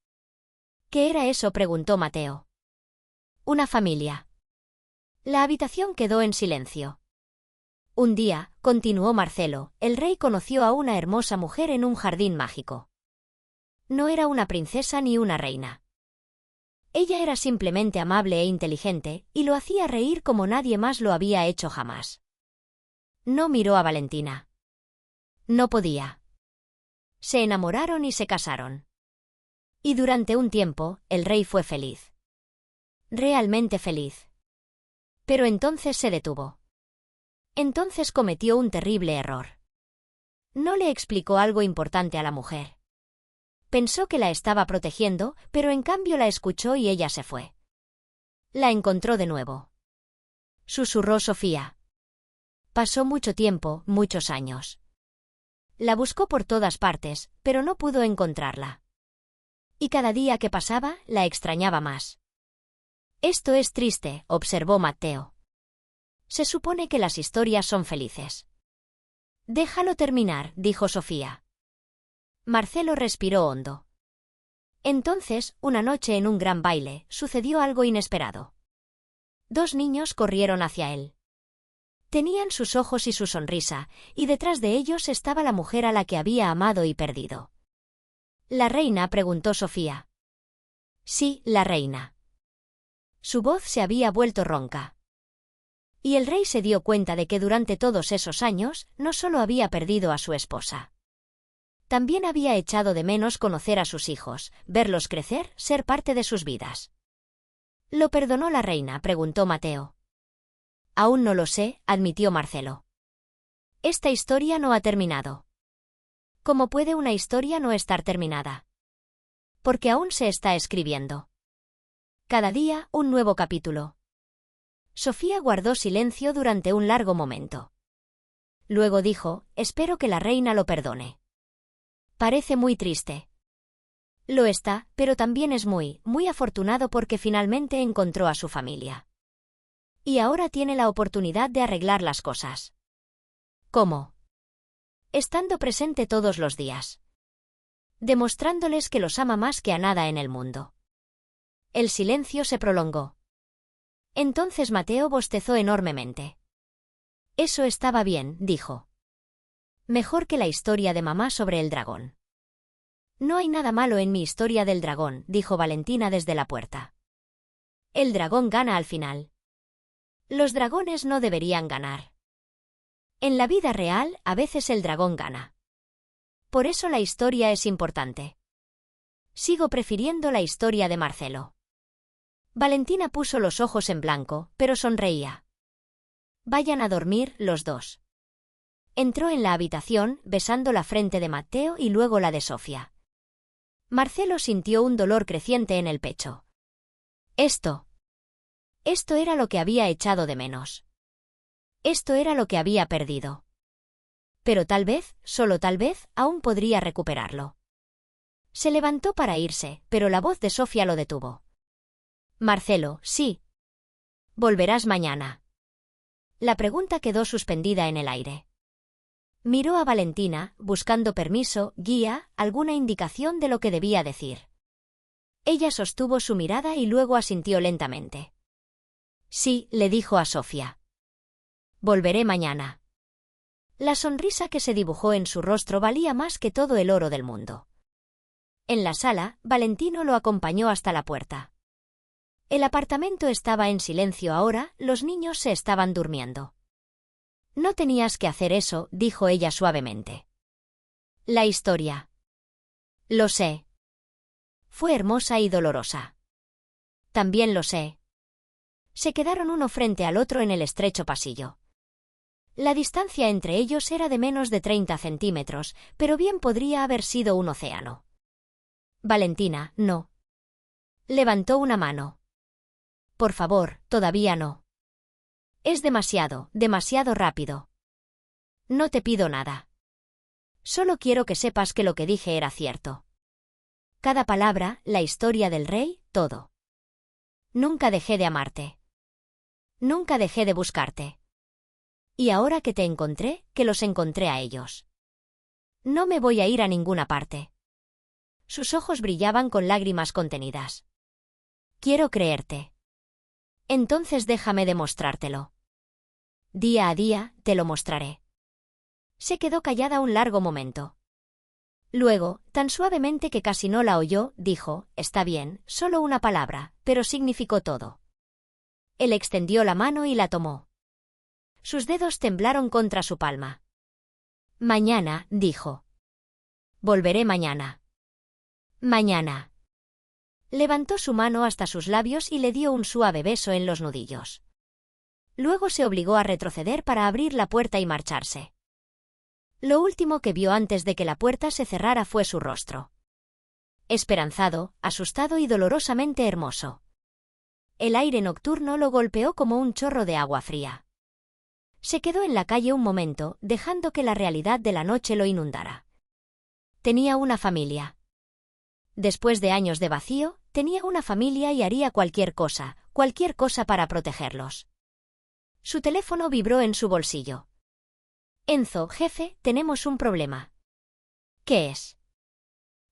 «¿Qué era eso?», preguntó Matteo. «Una familia». La habitación quedó en silencio. «Un día», continuó Marcelo, «el rey conoció a una hermosa mujer en un jardín mágico. No era una princesa ni una reina. Ella era simplemente amable e inteligente, y lo hacía reír como nadie más lo había hecho jamás». No miró a Valentina. No podía. Se enamoraron y se casaron. Y durante un tiempo, el rey fue feliz. Realmente feliz. Pero entonces se detuvo. Entonces cometió un terrible error. No le explicó algo importante a la mujer. Pensó que la estaba protegiendo, pero en cambio la escuchó y ella se fue. La encontró de nuevo. Susurró Sofía. Pasó mucho tiempo, muchos años. La buscó por todas partes, pero no pudo encontrarla. Y cada día que pasaba, la extrañaba más. «Esto es triste», observó Matteo. «Se supone que las historias son felices». «Déjalo terminar», dijo Sofía. Marcelo respiró hondo. Entonces, una noche en un gran baile, sucedió algo inesperado. Dos niños corrieron hacia él. Tenían sus ojos y su sonrisa, y detrás de ellos estaba la mujer a la que había amado y perdido. «¿La reina?», preguntó Sofía. «Sí, la reina». Su voz se había vuelto ronca. Y el rey se dio cuenta de que durante todos esos años, no solo había perdido a su esposa. También había echado de menos conocer a sus hijos, verlos crecer, ser parte de sus vidas. «¿Lo perdonó la reina?», preguntó Matteo. «Aún no lo sé», admitió Marcelo. «Esta historia no ha terminado». «¿Cómo puede una historia no estar terminada?». «Porque aún se está escribiendo. Cada día, un nuevo capítulo». Sofía guardó silencio durante un largo momento. Luego dijo: «Espero que la reina lo perdone». «Parece muy triste». «Lo está, pero también es muy afortunado porque finalmente encontró a su familia. Y ahora tiene la oportunidad de arreglar las cosas». «¿Cómo?». «Estando presente todos los días». demostrándoles que los ama más que a nada en el mundo. El silencio se prolongó. Entonces Mateo bostezó enormemente. Eso estaba bien, dijo. Mejor que la historia de mamá sobre el dragón. No hay nada malo en mi historia del dragón, dijo Valentina desde la puerta. El dragón gana al final. Los dragones no deberían ganar. En la vida real, a veces el dragón gana. Por eso la historia es importante. Sigo prefiriendo la historia de Marcelo. Valentina puso los ojos en blanco, pero sonreía. Vayan a dormir, los dos. Entró en la habitación, besando la frente de Mateo y luego la de Sofía. Marcelo sintió un dolor creciente en el pecho. Esto era lo que había echado de menos. Esto era lo que había perdido. Pero tal vez, solo tal vez, aún podría recuperarlo. Se levantó para irse, pero la voz de Sofía lo detuvo. Marcelo, sí. Volverás mañana. La pregunta quedó suspendida en el aire. Miró a Valentina, buscando permiso, guía, alguna indicación de lo que debía decir. Ella sostuvo su mirada y luego asintió lentamente. Sí, le dijo a Sofía. Volveré mañana. La sonrisa que se dibujó en su rostro valía más que todo el oro del mundo. En la sala, Valentino lo acompañó hasta la puerta. El apartamento estaba en silencio ahora, los niños se estaban durmiendo. No tenías que hacer eso, dijo ella suavemente. La historia. Lo sé. Fue hermosa y dolorosa. También lo sé. Se quedaron uno frente al otro en el estrecho pasillo. La distancia entre ellos era de menos de 30 centímetros, pero bien podría haber sido un océano. Valentina, no. Levantó una mano. Por favor, todavía no. Es demasiado, demasiado rápido. No te pido nada. Solo quiero que sepas que lo que dije era cierto. Cada palabra, la historia del rey, todo. Nunca dejé de amarte. Nunca dejé de buscarte. Y ahora que te encontré, que los encontré a ellos. No me voy a ir a ninguna parte. Sus ojos brillaban con lágrimas contenidas. Quiero creerte. Entonces déjame demostrártelo. Día a día, te lo mostraré. Se quedó callada un largo momento. Luego, tan suavemente que casi no la oyó, dijo, está bien, solo una palabra, pero significó todo. Él extendió la mano y la tomó. Sus dedos temblaron contra su palma. Mañana, dijo. Volveré mañana. Mañana. Levantó su mano hasta sus labios y le dio un suave beso en los nudillos. Luego se obligó a retroceder para abrir la puerta y marcharse. Lo último que vio antes de que la puerta se cerrara fue su rostro. Esperanzado, asustado y dolorosamente hermoso. El aire nocturno lo golpeó como un chorro de agua fría. Se quedó en la calle un momento, dejando que la realidad de la noche lo inundara. Tenía una familia. Después de años de vacío, tenía una familia y haría cualquier cosa para protegerlos. Su teléfono vibró en su bolsillo. Enzo, jefe, tenemos un problema. ¿Qué es?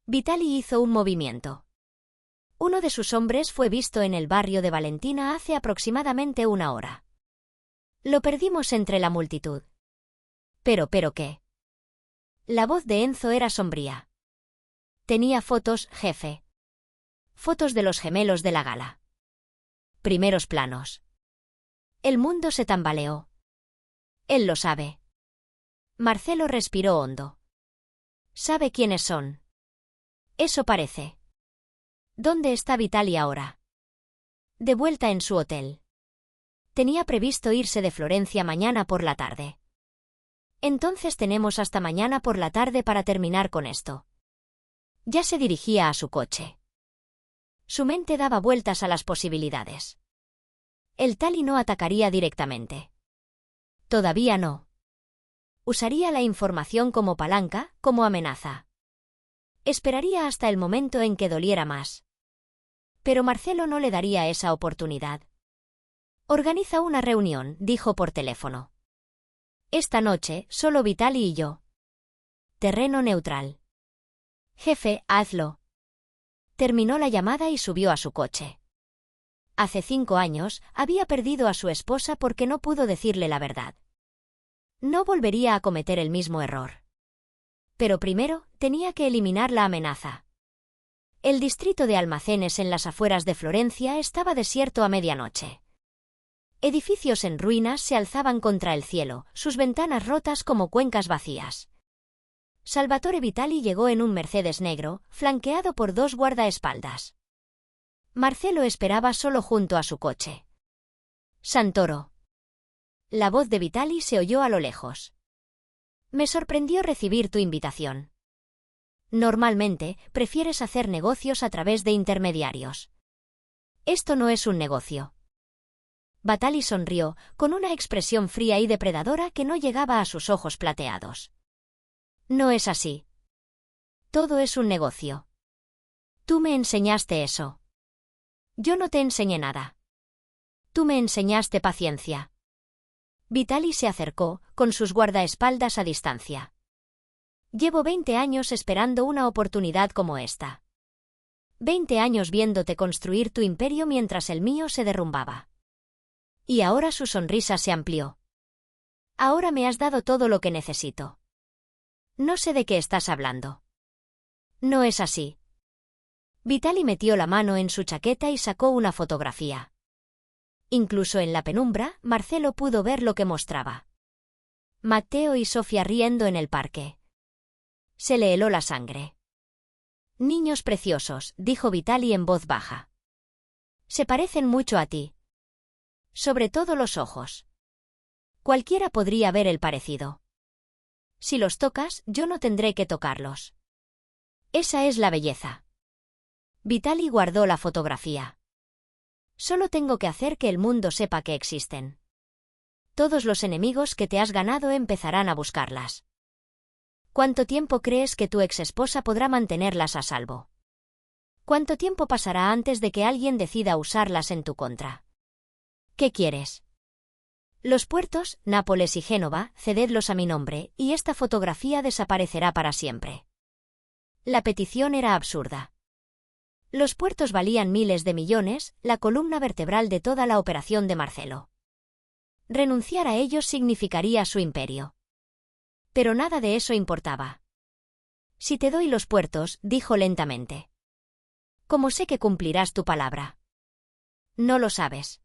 Vitali hizo un movimiento. Uno de sus hombres fue visto en el barrio de Valentina hace aproximadamente una hora. Lo perdimos entre la multitud. ¿Pero qué? La voz de Enzo era sombría. Tenía fotos, jefe. Fotos de los gemelos de la gala. Primeros planos. El mundo se tambaleó. Él lo sabe. Marcelo respiró hondo. ¿Sabe quiénes son? Eso parece. ¿Dónde está Vitali ahora? De vuelta en su hotel. Tenía previsto irse de Florencia mañana por la tarde. Entonces tenemos hasta mañana por la tarde para terminar con esto. Ya se dirigía a su coche. Su mente daba vueltas a las posibilidades. El Tali no atacaría directamente. Todavía no. Usaría la información como palanca, como amenaza. Esperaría hasta el momento en que doliera más. Pero Marcelo no le daría esa oportunidad. Organiza una reunión, dijo por teléfono. Esta noche, solo Vitali y yo. Terreno neutral. Jefe, hazlo. Terminó la llamada y subió a su coche. Hace 5 años, había perdido a su esposa porque no pudo decirle la verdad. No volvería a cometer el mismo error. Pero primero, tenía que eliminar la amenaza. El distrito de almacenes en las afueras de Florencia estaba desierto a medianoche. Edificios en ruinas se alzaban contra el cielo, sus ventanas rotas como cuencas vacías. Salvatore Vitali llegó en un Mercedes negro, flanqueado por 2 guardaespaldas. Marcelo esperaba solo junto a su coche. Santoro. La voz de Vitali se oyó a lo lejos. Me sorprendió recibir tu invitación. Normalmente, prefieres hacer negocios a través de intermediarios. Esto no es un negocio. Vitali sonrió, con una expresión fría y depredadora que no llegaba a sus ojos plateados. No es así. Todo es un negocio. Tú me enseñaste eso. Yo no te enseñé nada. Tú me enseñaste paciencia. Vitali se acercó, con sus guardaespaldas a distancia. Llevo 20 años esperando una oportunidad como esta. 20 años viéndote construir tu imperio mientras el mío se derrumbaba. Y ahora su sonrisa se amplió. Ahora me has dado todo lo que necesito. No sé de qué estás hablando. No es así. Vitali metió la mano en su chaqueta y sacó una fotografía. Incluso en la penumbra, Marcelo pudo ver lo que mostraba. Matteo y Sofía riendo en el parque. Se le heló la sangre. Niños preciosos, dijo Vitali en voz baja. Se parecen mucho a ti. Sobre todo los ojos. Cualquiera podría ver el parecido. Si los tocas, yo no tendré que tocarlos. Esa es la belleza. Vitali guardó la fotografía. Solo tengo que hacer que el mundo sepa que existen. Todos los enemigos que te has ganado empezarán a buscarlas. ¿Cuánto tiempo crees que tu exesposa podrá mantenerlas a salvo? ¿Cuánto tiempo pasará antes de que alguien decida usarlas en tu contra? ¿Qué quieres? Los puertos, Nápoles y Génova, cededlos a mi nombre, y esta fotografía desaparecerá para siempre. La petición era absurda. Los puertos valían miles de millones, la columna vertebral de toda la operación de Marcelo. Renunciar a ellos significaría su imperio. Pero nada de eso importaba. Si te doy los puertos, dijo lentamente. ¿Cómo sé que cumplirás tu palabra? No lo sabes.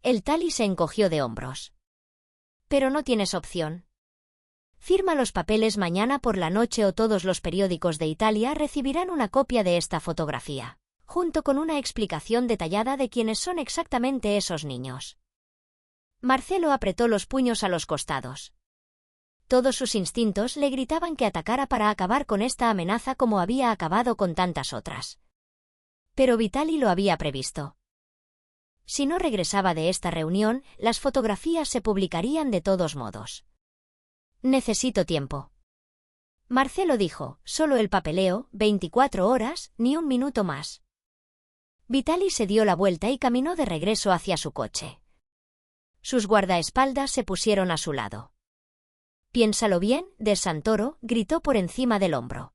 El Tali se encogió de hombros. Pero no tienes opción. Firma los papeles mañana por la noche o todos los periódicos de Italia recibirán una copia de esta fotografía, junto con una explicación detallada de quiénes son exactamente esos niños. Marcelo apretó los puños a los costados. Todos sus instintos le gritaban que atacara para acabar con esta amenaza como había acabado con tantas otras. Pero Vitali lo había previsto. Si no regresaba de esta reunión, las fotografías se publicarían de todos modos. Necesito tiempo. Marcelo dijo, solo el papeleo, 24 horas, ni un minuto más. Vitali se dio la vuelta y caminó de regreso hacia su coche. Sus guardaespaldas se pusieron a su lado. Piénsalo bien, de Santoro, gritó por encima del hombro.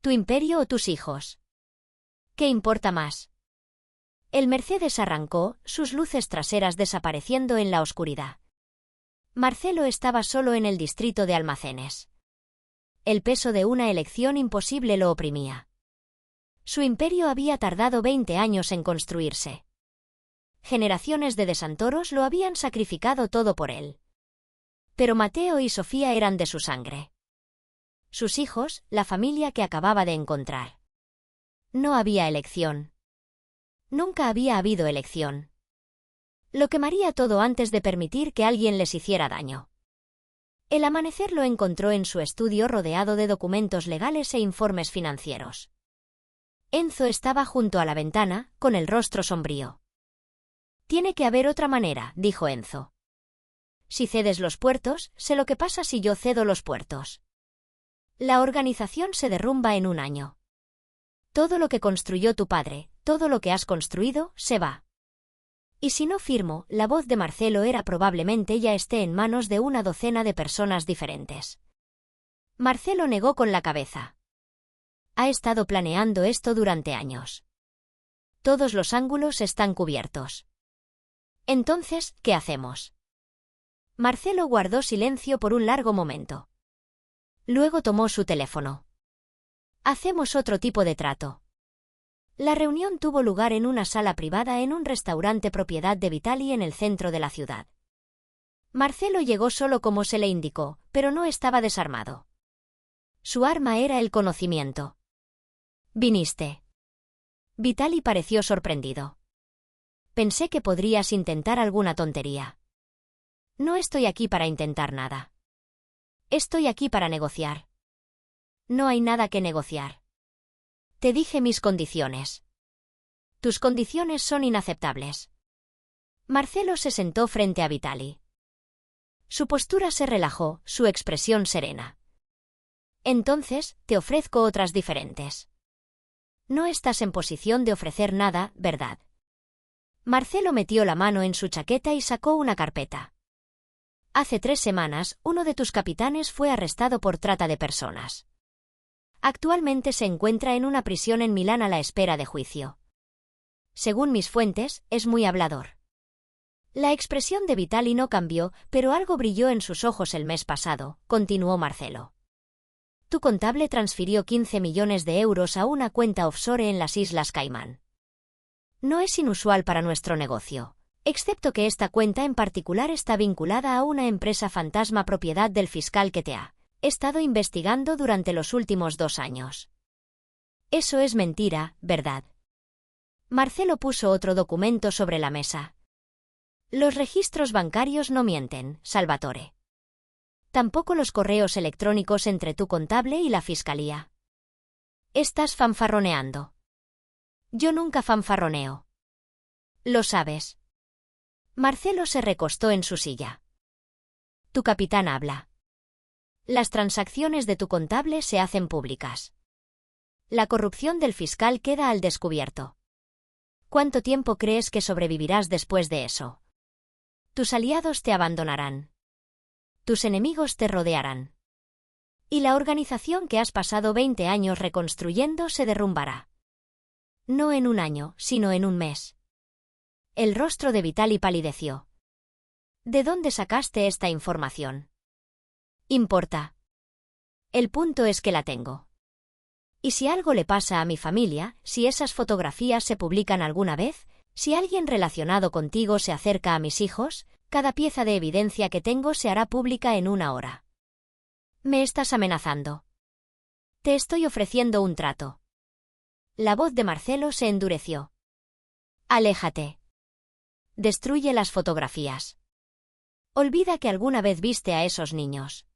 ¿Tu imperio o tus hijos? ¿Qué importa más? El Mercedes arrancó, sus luces traseras desapareciendo en la oscuridad. Marcelo estaba solo en el distrito de almacenes. El peso de una elección imposible lo oprimía. Su imperio había tardado 20 años en construirse. Generaciones de Santoros lo habían sacrificado todo por él. Pero Matteo y Sofía eran de su sangre. Sus hijos, la familia que acababa de encontrar. No había elección. Nunca había habido elección. Lo quemaría todo antes de permitir que alguien les hiciera daño. El amanecer lo encontró en su estudio rodeado de documentos legales e informes financieros. Enzo estaba junto a la ventana, con el rostro sombrío. Tiene que haber otra manera, dijo Enzo. Si cedes los puertos, sé lo que pasa si yo cedo los puertos. La organización se derrumba en un año. Todo lo que construyó tu padre, todo lo que has construido, se va. Y si no firmo, la voz de Marcelo era probablemente ya esté en manos de una docena de personas diferentes. Marcelo negó con la cabeza. Ha estado planeando esto durante años. Todos los ángulos están cubiertos. Entonces, ¿qué hacemos? Marcelo guardó silencio por un largo momento. Luego tomó su teléfono. Hacemos otro tipo de trato. La reunión tuvo lugar en una sala privada en un restaurante propiedad de Vitali en el centro de la ciudad. Marcelo llegó solo como se le indicó, pero no estaba desarmado. Su arma era el conocimiento. ¿Viniste? Vitali pareció sorprendido. Pensé que podrías intentar alguna tontería. No estoy aquí para intentar nada. Estoy aquí para negociar. No hay nada que negociar. Te dije mis condiciones. Tus condiciones son inaceptables. Marcelo se sentó frente a Vitali. Su postura se relajó, su expresión serena. Entonces, te ofrezco otras diferentes. No estás en posición de ofrecer nada, ¿verdad? Marcelo metió la mano en su chaqueta y sacó una carpeta. Hace 3 semanas, uno de tus capitanes fue arrestado por trata de personas. Actualmente se encuentra en una prisión en Milán a la espera de juicio. Según mis fuentes, es muy hablador. La expresión de Vitali no cambió, pero algo brilló en sus ojos el mes pasado, continuó Marcelo. Tu contable transfirió 15 millones de euros a una cuenta offshore en las Islas Caimán. No es inusual para nuestro negocio, excepto que esta cuenta en particular está vinculada a una empresa fantasma propiedad del fiscal que te ha estado investigando durante los últimos 2 años. Eso es mentira, ¿verdad? Marcelo puso otro documento sobre la mesa. Los registros bancarios no mienten, Salvatore. Tampoco los correos electrónicos entre tu contable y la fiscalía. Estás fanfarroneando. Yo nunca fanfarroneo. Lo sabes. Marcelo se recostó en su silla. Tu capitán habla. Las transacciones de tu contable se hacen públicas. La corrupción del fiscal queda al descubierto. ¿Cuánto tiempo crees que sobrevivirás después de eso? Tus aliados te abandonarán. Tus enemigos te rodearán. Y la organización que has pasado 20 años reconstruyendo se derrumbará. No en un año, sino en un mes. El rostro de Vitali palideció. ¿De dónde sacaste esta información? Importa. El punto es que la tengo. Y si algo le pasa a mi familia, si esas fotografías se publican alguna vez, si alguien relacionado contigo se acerca a mis hijos, cada pieza de evidencia que tengo se hará pública en 1 hora. Me estás amenazando. Te estoy ofreciendo un trato. La voz de Marcelo se endureció. Aléjate. Destruye las fotografías. Olvida que alguna vez viste a esos niños.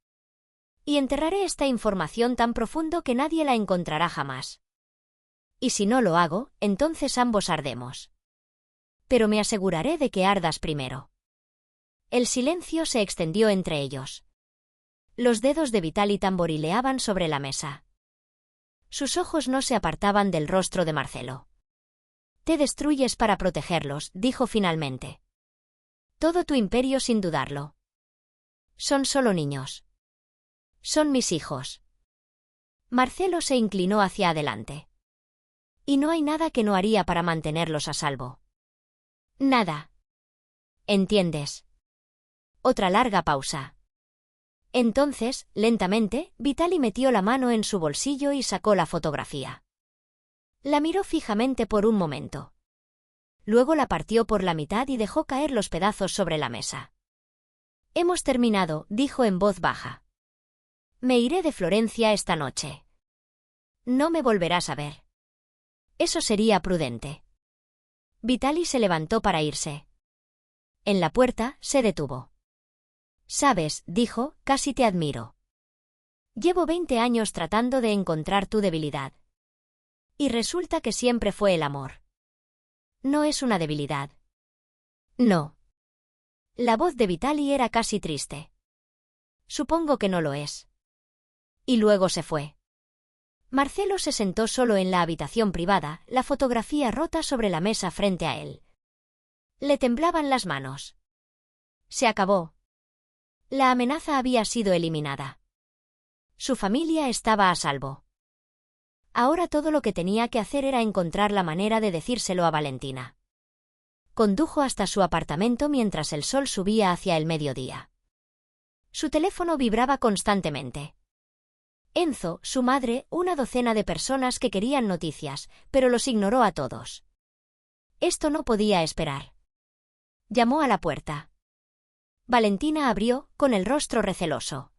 Y enterraré esta información tan profundo que nadie la encontrará jamás. Y si no lo hago, entonces ambos ardemos. Pero me aseguraré de que ardas primero. El silencio se extendió entre ellos. Los dedos de Vitali tamborileaban sobre la mesa. Sus ojos no se apartaban del rostro de Marcelo. Te destruyes para protegerlos, dijo finalmente. Todo tu imperio sin dudarlo. Son solo niños. Son mis hijos. Marcelo se inclinó hacia adelante. Y no hay nada que no haría para mantenerlos a salvo. Nada. ¿Entiendes? Otra larga pausa. Entonces, lentamente, Vitali metió la mano en su bolsillo y sacó la fotografía. La miró fijamente por un momento. Luego la partió por la mitad y dejó caer los pedazos sobre la mesa. Hemos terminado, dijo en voz baja. Me iré de Florencia esta noche. No me volverás a ver. Eso sería prudente. Vitali se levantó para irse. En la puerta, se detuvo. Sabes, dijo, casi te admiro. Llevo 20 años tratando de encontrar tu debilidad. Y resulta que siempre fue el amor. No es una debilidad. No. La voz de Vitali era casi triste. Supongo que no lo es. Y luego se fue. Marcelo se sentó solo en la habitación privada, la fotografía rota sobre la mesa frente a él. Le temblaban las manos. Se acabó. La amenaza había sido eliminada. Su familia estaba a salvo. Ahora todo lo que tenía que hacer era encontrar la manera de decírselo a Valentina. Condujo hasta su apartamento mientras el sol subía hacia el mediodía. Su teléfono vibraba constantemente. Enzo, su madre, una docena de personas que querían noticias, pero los ignoró a todos. Esto no podía esperar. Llamó a la puerta. Valentina abrió, con el rostro receloso.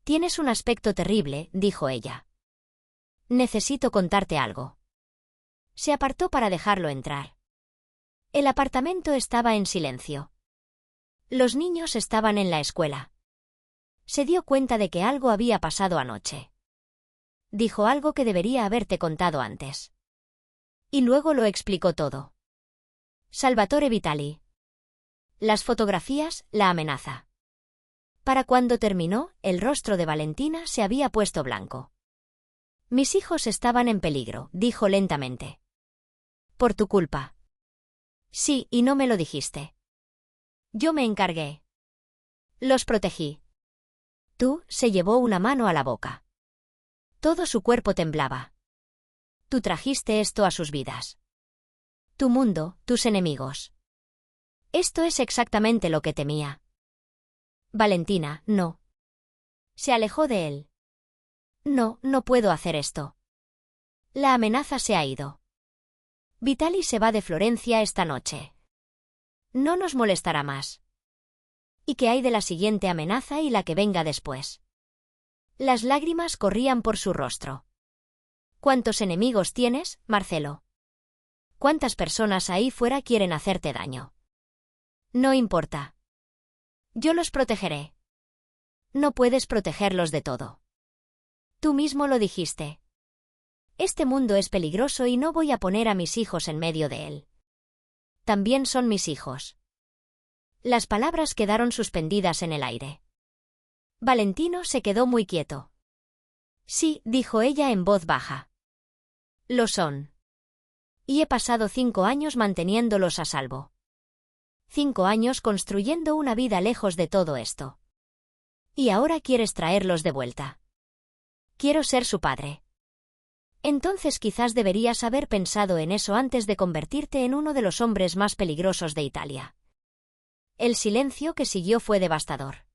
«Tienes un aspecto terrible», dijo ella. «Necesito contarte algo». Se apartó para dejarlo entrar. El apartamento estaba en silencio. Los niños estaban en la escuela. Se dio cuenta de que algo había pasado anoche. Dijo algo que debería haberte contado antes. Y luego lo explicó todo. Salvatore Vitali. Las fotografías, la amenaza. Para cuando terminó, el rostro de Valentina se había puesto blanco. Mis hijos estaban en peligro, dijo lentamente. Por tu culpa. Sí, y no me lo dijiste. Yo me encargué. Los protegí. Tú, se llevó una mano a la boca. Todo su cuerpo temblaba. Tú trajiste esto a sus vidas. Tu mundo, tus enemigos. Esto es exactamente lo que temía. Valentina, no. Se alejó de él. No, no puedo hacer esto. La amenaza se ha ido. Vitali se va de Florencia esta noche. No nos molestará más. ¿Y qué hay de la siguiente amenaza y la que venga después? Las lágrimas corrían por su rostro. ¿Cuántos enemigos tienes, Marcelo? ¿Cuántas personas ahí fuera quieren hacerte daño? No importa. Yo los protegeré. No puedes protegerlos de todo. Tú mismo lo dijiste. Este mundo es peligroso y no voy a poner a mis hijos en medio de él. También son mis hijos. Las palabras quedaron suspendidas en el aire. Valentino se quedó muy quieto. Sí, dijo ella en voz baja. Lo son. Y he pasado 5 años manteniéndolos a salvo. 5 años construyendo una vida lejos de todo esto. Y ahora quieres traerlos de vuelta. Quiero ser su padre. Entonces quizás deberías haber pensado en eso antes de convertirte en uno de los hombres más peligrosos de Italia. El silencio que siguió fue devastador.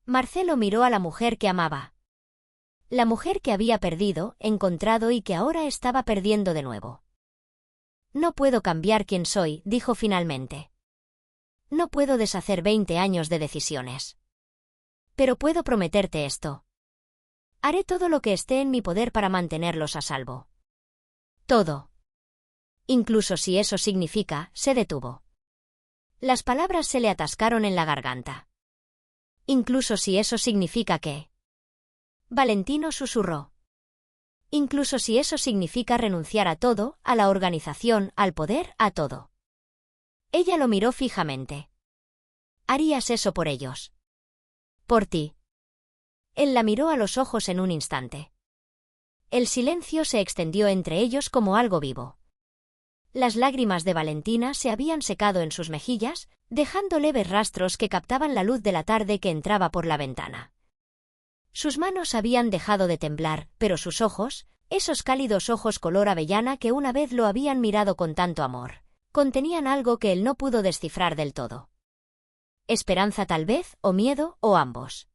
Marcelo miró a la mujer que amaba. La mujer que había perdido, encontrado y que ahora estaba perdiendo de nuevo. No puedo cambiar quién soy, dijo finalmente. No puedo deshacer 20 años de decisiones. Pero puedo prometerte esto. Haré todo lo que esté en mi poder para mantenerlos a salvo. Todo. Incluso si eso significa, se detuvo. Las palabras se le atascaron en la garganta. Incluso si eso significa que... Valentino susurró. Incluso si eso significa renunciar a todo, a la organización, al poder, a todo. Ella lo miró fijamente. ¿Harías eso por ellos? Por ti. Él la miró a los ojos en un instante. El silencio se extendió entre ellos como algo vivo. Las lágrimas de Valentina se habían secado en sus mejillas, dejando leves rastros que captaban la luz de la tarde que entraba por la ventana. Sus manos habían dejado de temblar, pero sus ojos, esos cálidos ojos color avellana que una vez lo habían mirado con tanto amor, contenían algo que él no pudo descifrar del todo. Esperanza tal vez, o miedo, o ambos.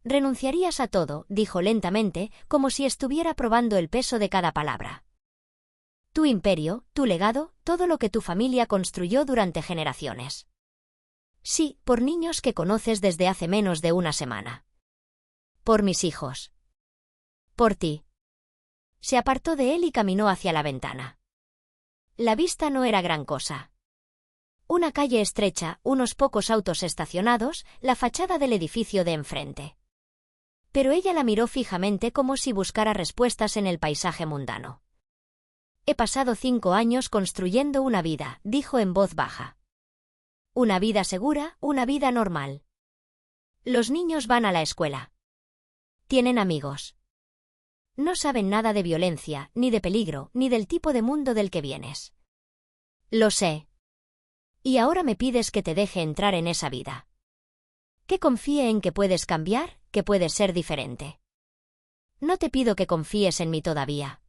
Renunciarías a todo, dijo lentamente, como si estuviera probando el peso de cada palabra. Tu imperio, tu legado, todo lo que tu familia construyó durante generaciones. Sí, por niños que conoces desde hace menos de una semana. Por mis hijos. Por ti. Se apartó de él y caminó hacia la ventana. La vista no era gran cosa. Una calle estrecha, unos pocos autos estacionados, la fachada del edificio de enfrente. Pero ella la miró fijamente como si buscara respuestas en el paisaje mundano. He pasado 5 años construyendo una vida, dijo en voz baja. Una vida segura, una vida normal. Los niños van a la escuela. Tienen amigos. No saben nada de violencia, ni de peligro, ni del tipo de mundo del que vienes. Lo sé. Y ahora me pides que te deje entrar en esa vida. Que confíe en que puedes cambiar, que puedes ser diferente. No te pido que confíes en mí todavía.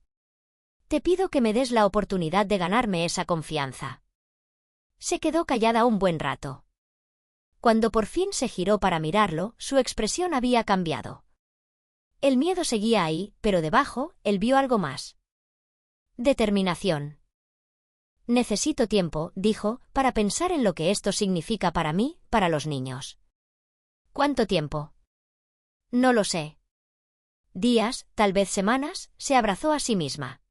Te pido que me des la oportunidad de ganarme esa confianza. Se quedó callada un buen rato. Cuando por fin se giró para mirarlo, su expresión había cambiado. El miedo seguía ahí, pero debajo, él vio algo más. Determinación. Necesito tiempo, dijo, para pensar en lo que esto significa para mí, para los niños. ¿Cuánto tiempo? No lo sé. Días, tal vez semanas, se abrazó a sí misma.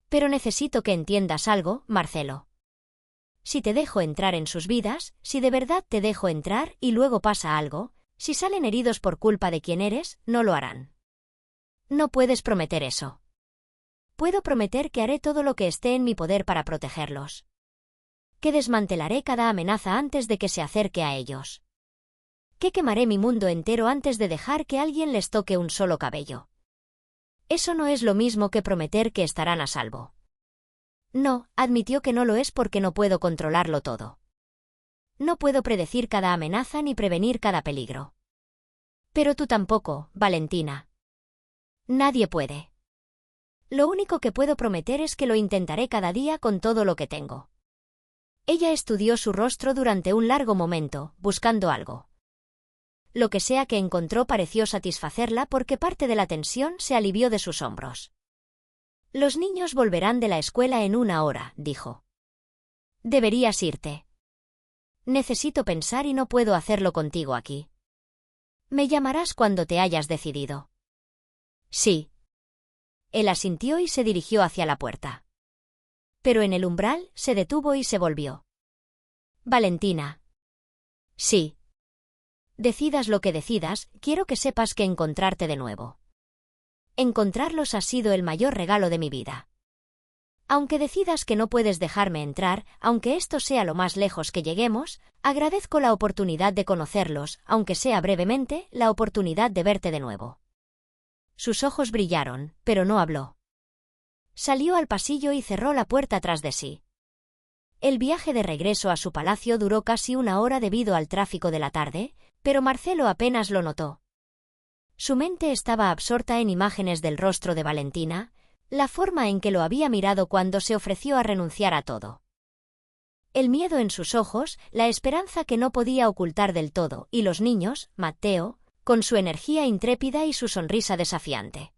Pero necesito que entiendas algo, Marcelo. Si te dejo entrar en sus vidas, si de verdad te dejo entrar y luego pasa algo, si salen heridos por culpa de quién eres, no lo harán. No puedes prometer eso. Puedo prometer que haré todo lo que esté en mi poder para protegerlos. Que desmantelaré cada amenaza antes de que se acerque a ellos. Que quemaré mi mundo entero antes de dejar que alguien les toque un solo cabello. Eso no es lo mismo que prometer que estarán a salvo. No, admitió que no lo es porque no puedo controlarlo todo. No puedo predecir cada amenaza ni prevenir cada peligro. Pero tú tampoco, Valentina. Nadie puede. Lo único que puedo prometer es que lo intentaré cada día con todo lo que tengo. Ella estudió su rostro durante un largo momento, buscando algo. Lo que sea que encontró pareció satisfacerla porque parte de la tensión se alivió de sus hombros. Los niños volverán de la escuela en 1 hora, dijo. Deberías irte. Necesito pensar y no puedo hacerlo contigo aquí. Me llamarás cuando te hayas decidido. Sí. Él asintió y se dirigió hacia la puerta. Pero en el umbral se detuvo y se volvió. Valentina. Sí. Decidas lo que decidas, quiero que sepas que encontrarte de nuevo. Encontrarlos ha sido el mayor regalo de mi vida. Aunque decidas que no puedes dejarme entrar, aunque esto sea lo más lejos que lleguemos, agradezco la oportunidad de conocerlos, aunque sea brevemente, la oportunidad de verte de nuevo. Sus ojos brillaron, pero no habló. Salió al pasillo y cerró la puerta tras de sí. El viaje de regreso a su palacio duró casi 1 hora debido al tráfico de la tarde, pero Marcelo apenas lo notó. Su mente estaba absorta en imágenes del rostro de Valentina, la forma en que lo había mirado cuando se ofreció a renunciar a todo. El miedo en sus ojos, la esperanza que no podía ocultar del todo, y los niños, Matteo, con su energía intrépida y su sonrisa desafiante.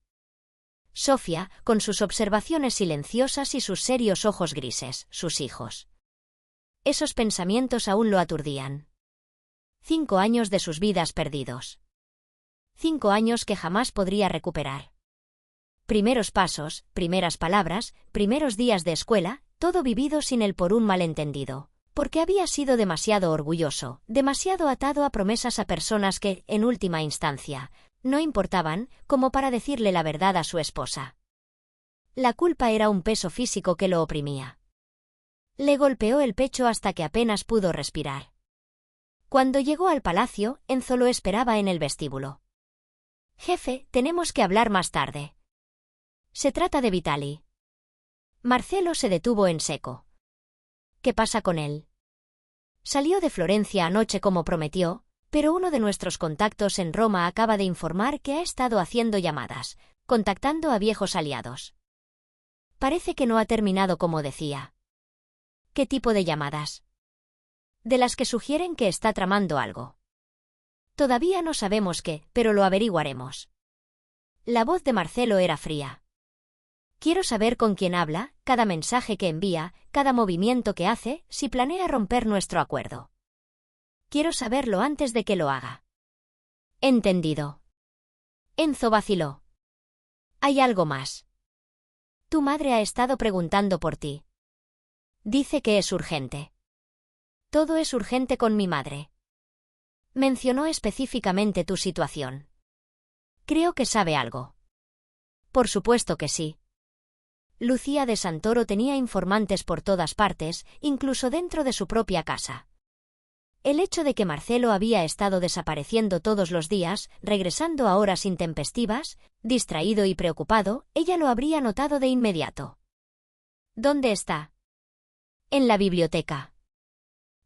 Sofía, con sus observaciones silenciosas y sus serios ojos grises, sus hijos. Esos pensamientos aún lo aturdían. 5 años de sus vidas perdidos. 5 años que jamás podría recuperar. Primeros pasos, primeras palabras, primeros días de escuela, todo vivido sin él por un malentendido, porque había sido demasiado orgulloso, demasiado atado a promesas a personas que, en última instancia, no importaban, como para decirle la verdad a su esposa. La culpa era un peso físico que lo oprimía. Le golpeó el pecho hasta que apenas pudo respirar. Cuando llegó al palacio, Enzo lo esperaba en el vestíbulo. «Jefe, tenemos que hablar más tarde». «Se trata de Vitali». Marcelo se detuvo en seco. «¿Qué pasa con él?» «Salió de Florencia anoche como prometió, pero uno de nuestros contactos en Roma acaba de informar que ha estado haciendo llamadas, contactando a viejos aliados. Parece que no ha terminado como decía». «¿Qué tipo de llamadas?» «De las que sugieren que está tramando algo». «Todavía no sabemos qué, pero lo averiguaremos». La voz de Marcelo era fría. «Quiero saber con quién habla, cada mensaje que envía, cada movimiento que hace, si planea romper nuestro acuerdo. Quiero saberlo antes de que lo haga». «Entendido». Enzo vaciló. «Hay algo más. Tu madre ha estado preguntando por ti. Dice que es urgente». «Todo es urgente con mi madre». «Mencionó específicamente tu situación». «Creo que sabe algo». «Por supuesto que sí». Lucía de Santoro tenía informantes por todas partes, incluso dentro de su propia casa. El hecho de que Marcelo había estado desapareciendo todos los días, regresando a horas intempestivas, distraído y preocupado, ella lo habría notado de inmediato. «¿Dónde está?» «En la biblioteca».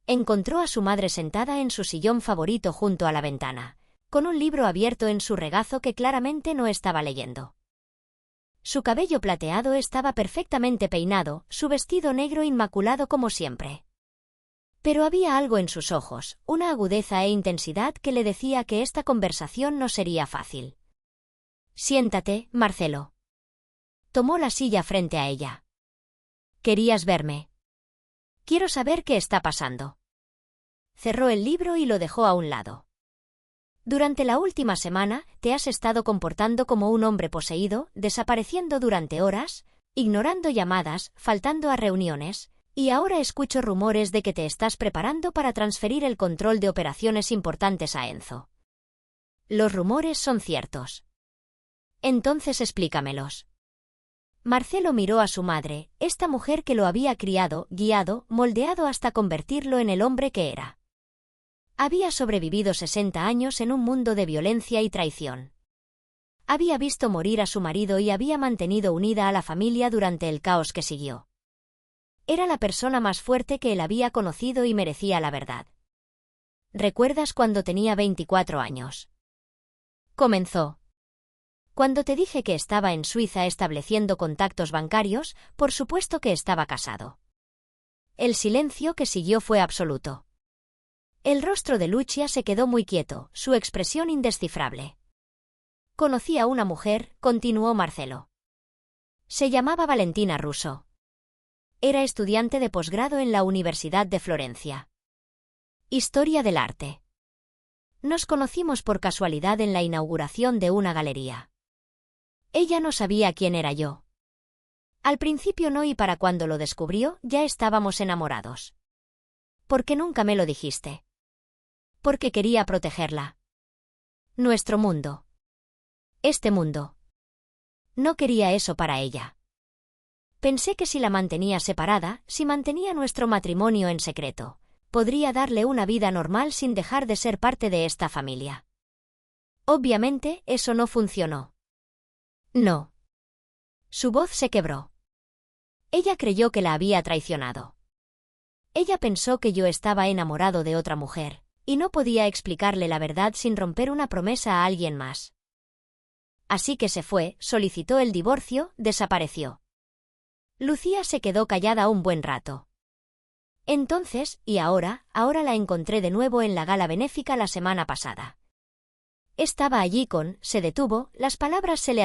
Encontró a su madre sentada en su sillón favorito junto a la ventana, con un libro abierto en su regazo que claramente no estaba leyendo. Su cabello plateado estaba perfectamente peinado, su vestido negro inmaculado como siempre. Pero había algo en sus ojos, una agudeza e intensidad que le decía que esta conversación no sería fácil. «Siéntate, Marcelo». Tomó la silla frente a ella. «¿Querías verme?» «Quiero saber qué está pasando». Cerró el libro y lo dejó a un lado. «Durante la última semana, te has estado comportando como un hombre poseído, desapareciendo durante horas, ignorando llamadas, faltando a reuniones, y ahora escucho rumores de que te estás preparando para transferir el control de operaciones importantes a Enzo. Los rumores son ciertos. Entonces explícamelos». Marcelo miró a su madre, esta mujer que lo había criado, guiado, moldeado hasta convertirlo en el hombre que era. Había sobrevivido 60 años en un mundo de violencia y traición. Había visto morir a su marido y había mantenido unida a la familia durante el caos que siguió. Era la persona más fuerte que él había conocido y merecía la verdad. «¿Recuerdas cuando tenía 24 años?» Comenzó. «Cuando te dije que estaba en Suiza estableciendo contactos bancarios, por supuesto que estaba casado». El silencio que siguió fue absoluto. El rostro de Lucia se quedó muy quieto, su expresión indescifrable. «Conocí a una mujer», continuó Marcelo. «Se llamaba Valentina Russo. Era estudiante de posgrado en la Universidad de Florencia. Historia del arte. Nos conocimos por casualidad en la inauguración de una galería. Ella no sabía quién era yo. Al principio no, y para cuando lo descubrió ya estábamos enamorados. ¿Por qué nunca me lo dijiste?» «Porque quería protegerla. Nuestro mundo. Este mundo. No quería eso para ella. Pensé que si la mantenía separada, si mantenía nuestro matrimonio en secreto, podría darle una vida normal sin dejar de ser parte de esta familia. Obviamente, eso no funcionó. No». Su voz se quebró. Ella creyó que la había traicionado. Ella pensó que yo estaba enamorado de otra mujer, y no podía explicarle la verdad sin romper una promesa a alguien más. Así que se fue, solicitó el divorcio, desapareció. Lucía se quedó callada un buen rato. Entonces, y ahora la encontré de nuevo en la gala benéfica la semana pasada. Estaba allí se detuvo, las palabras se le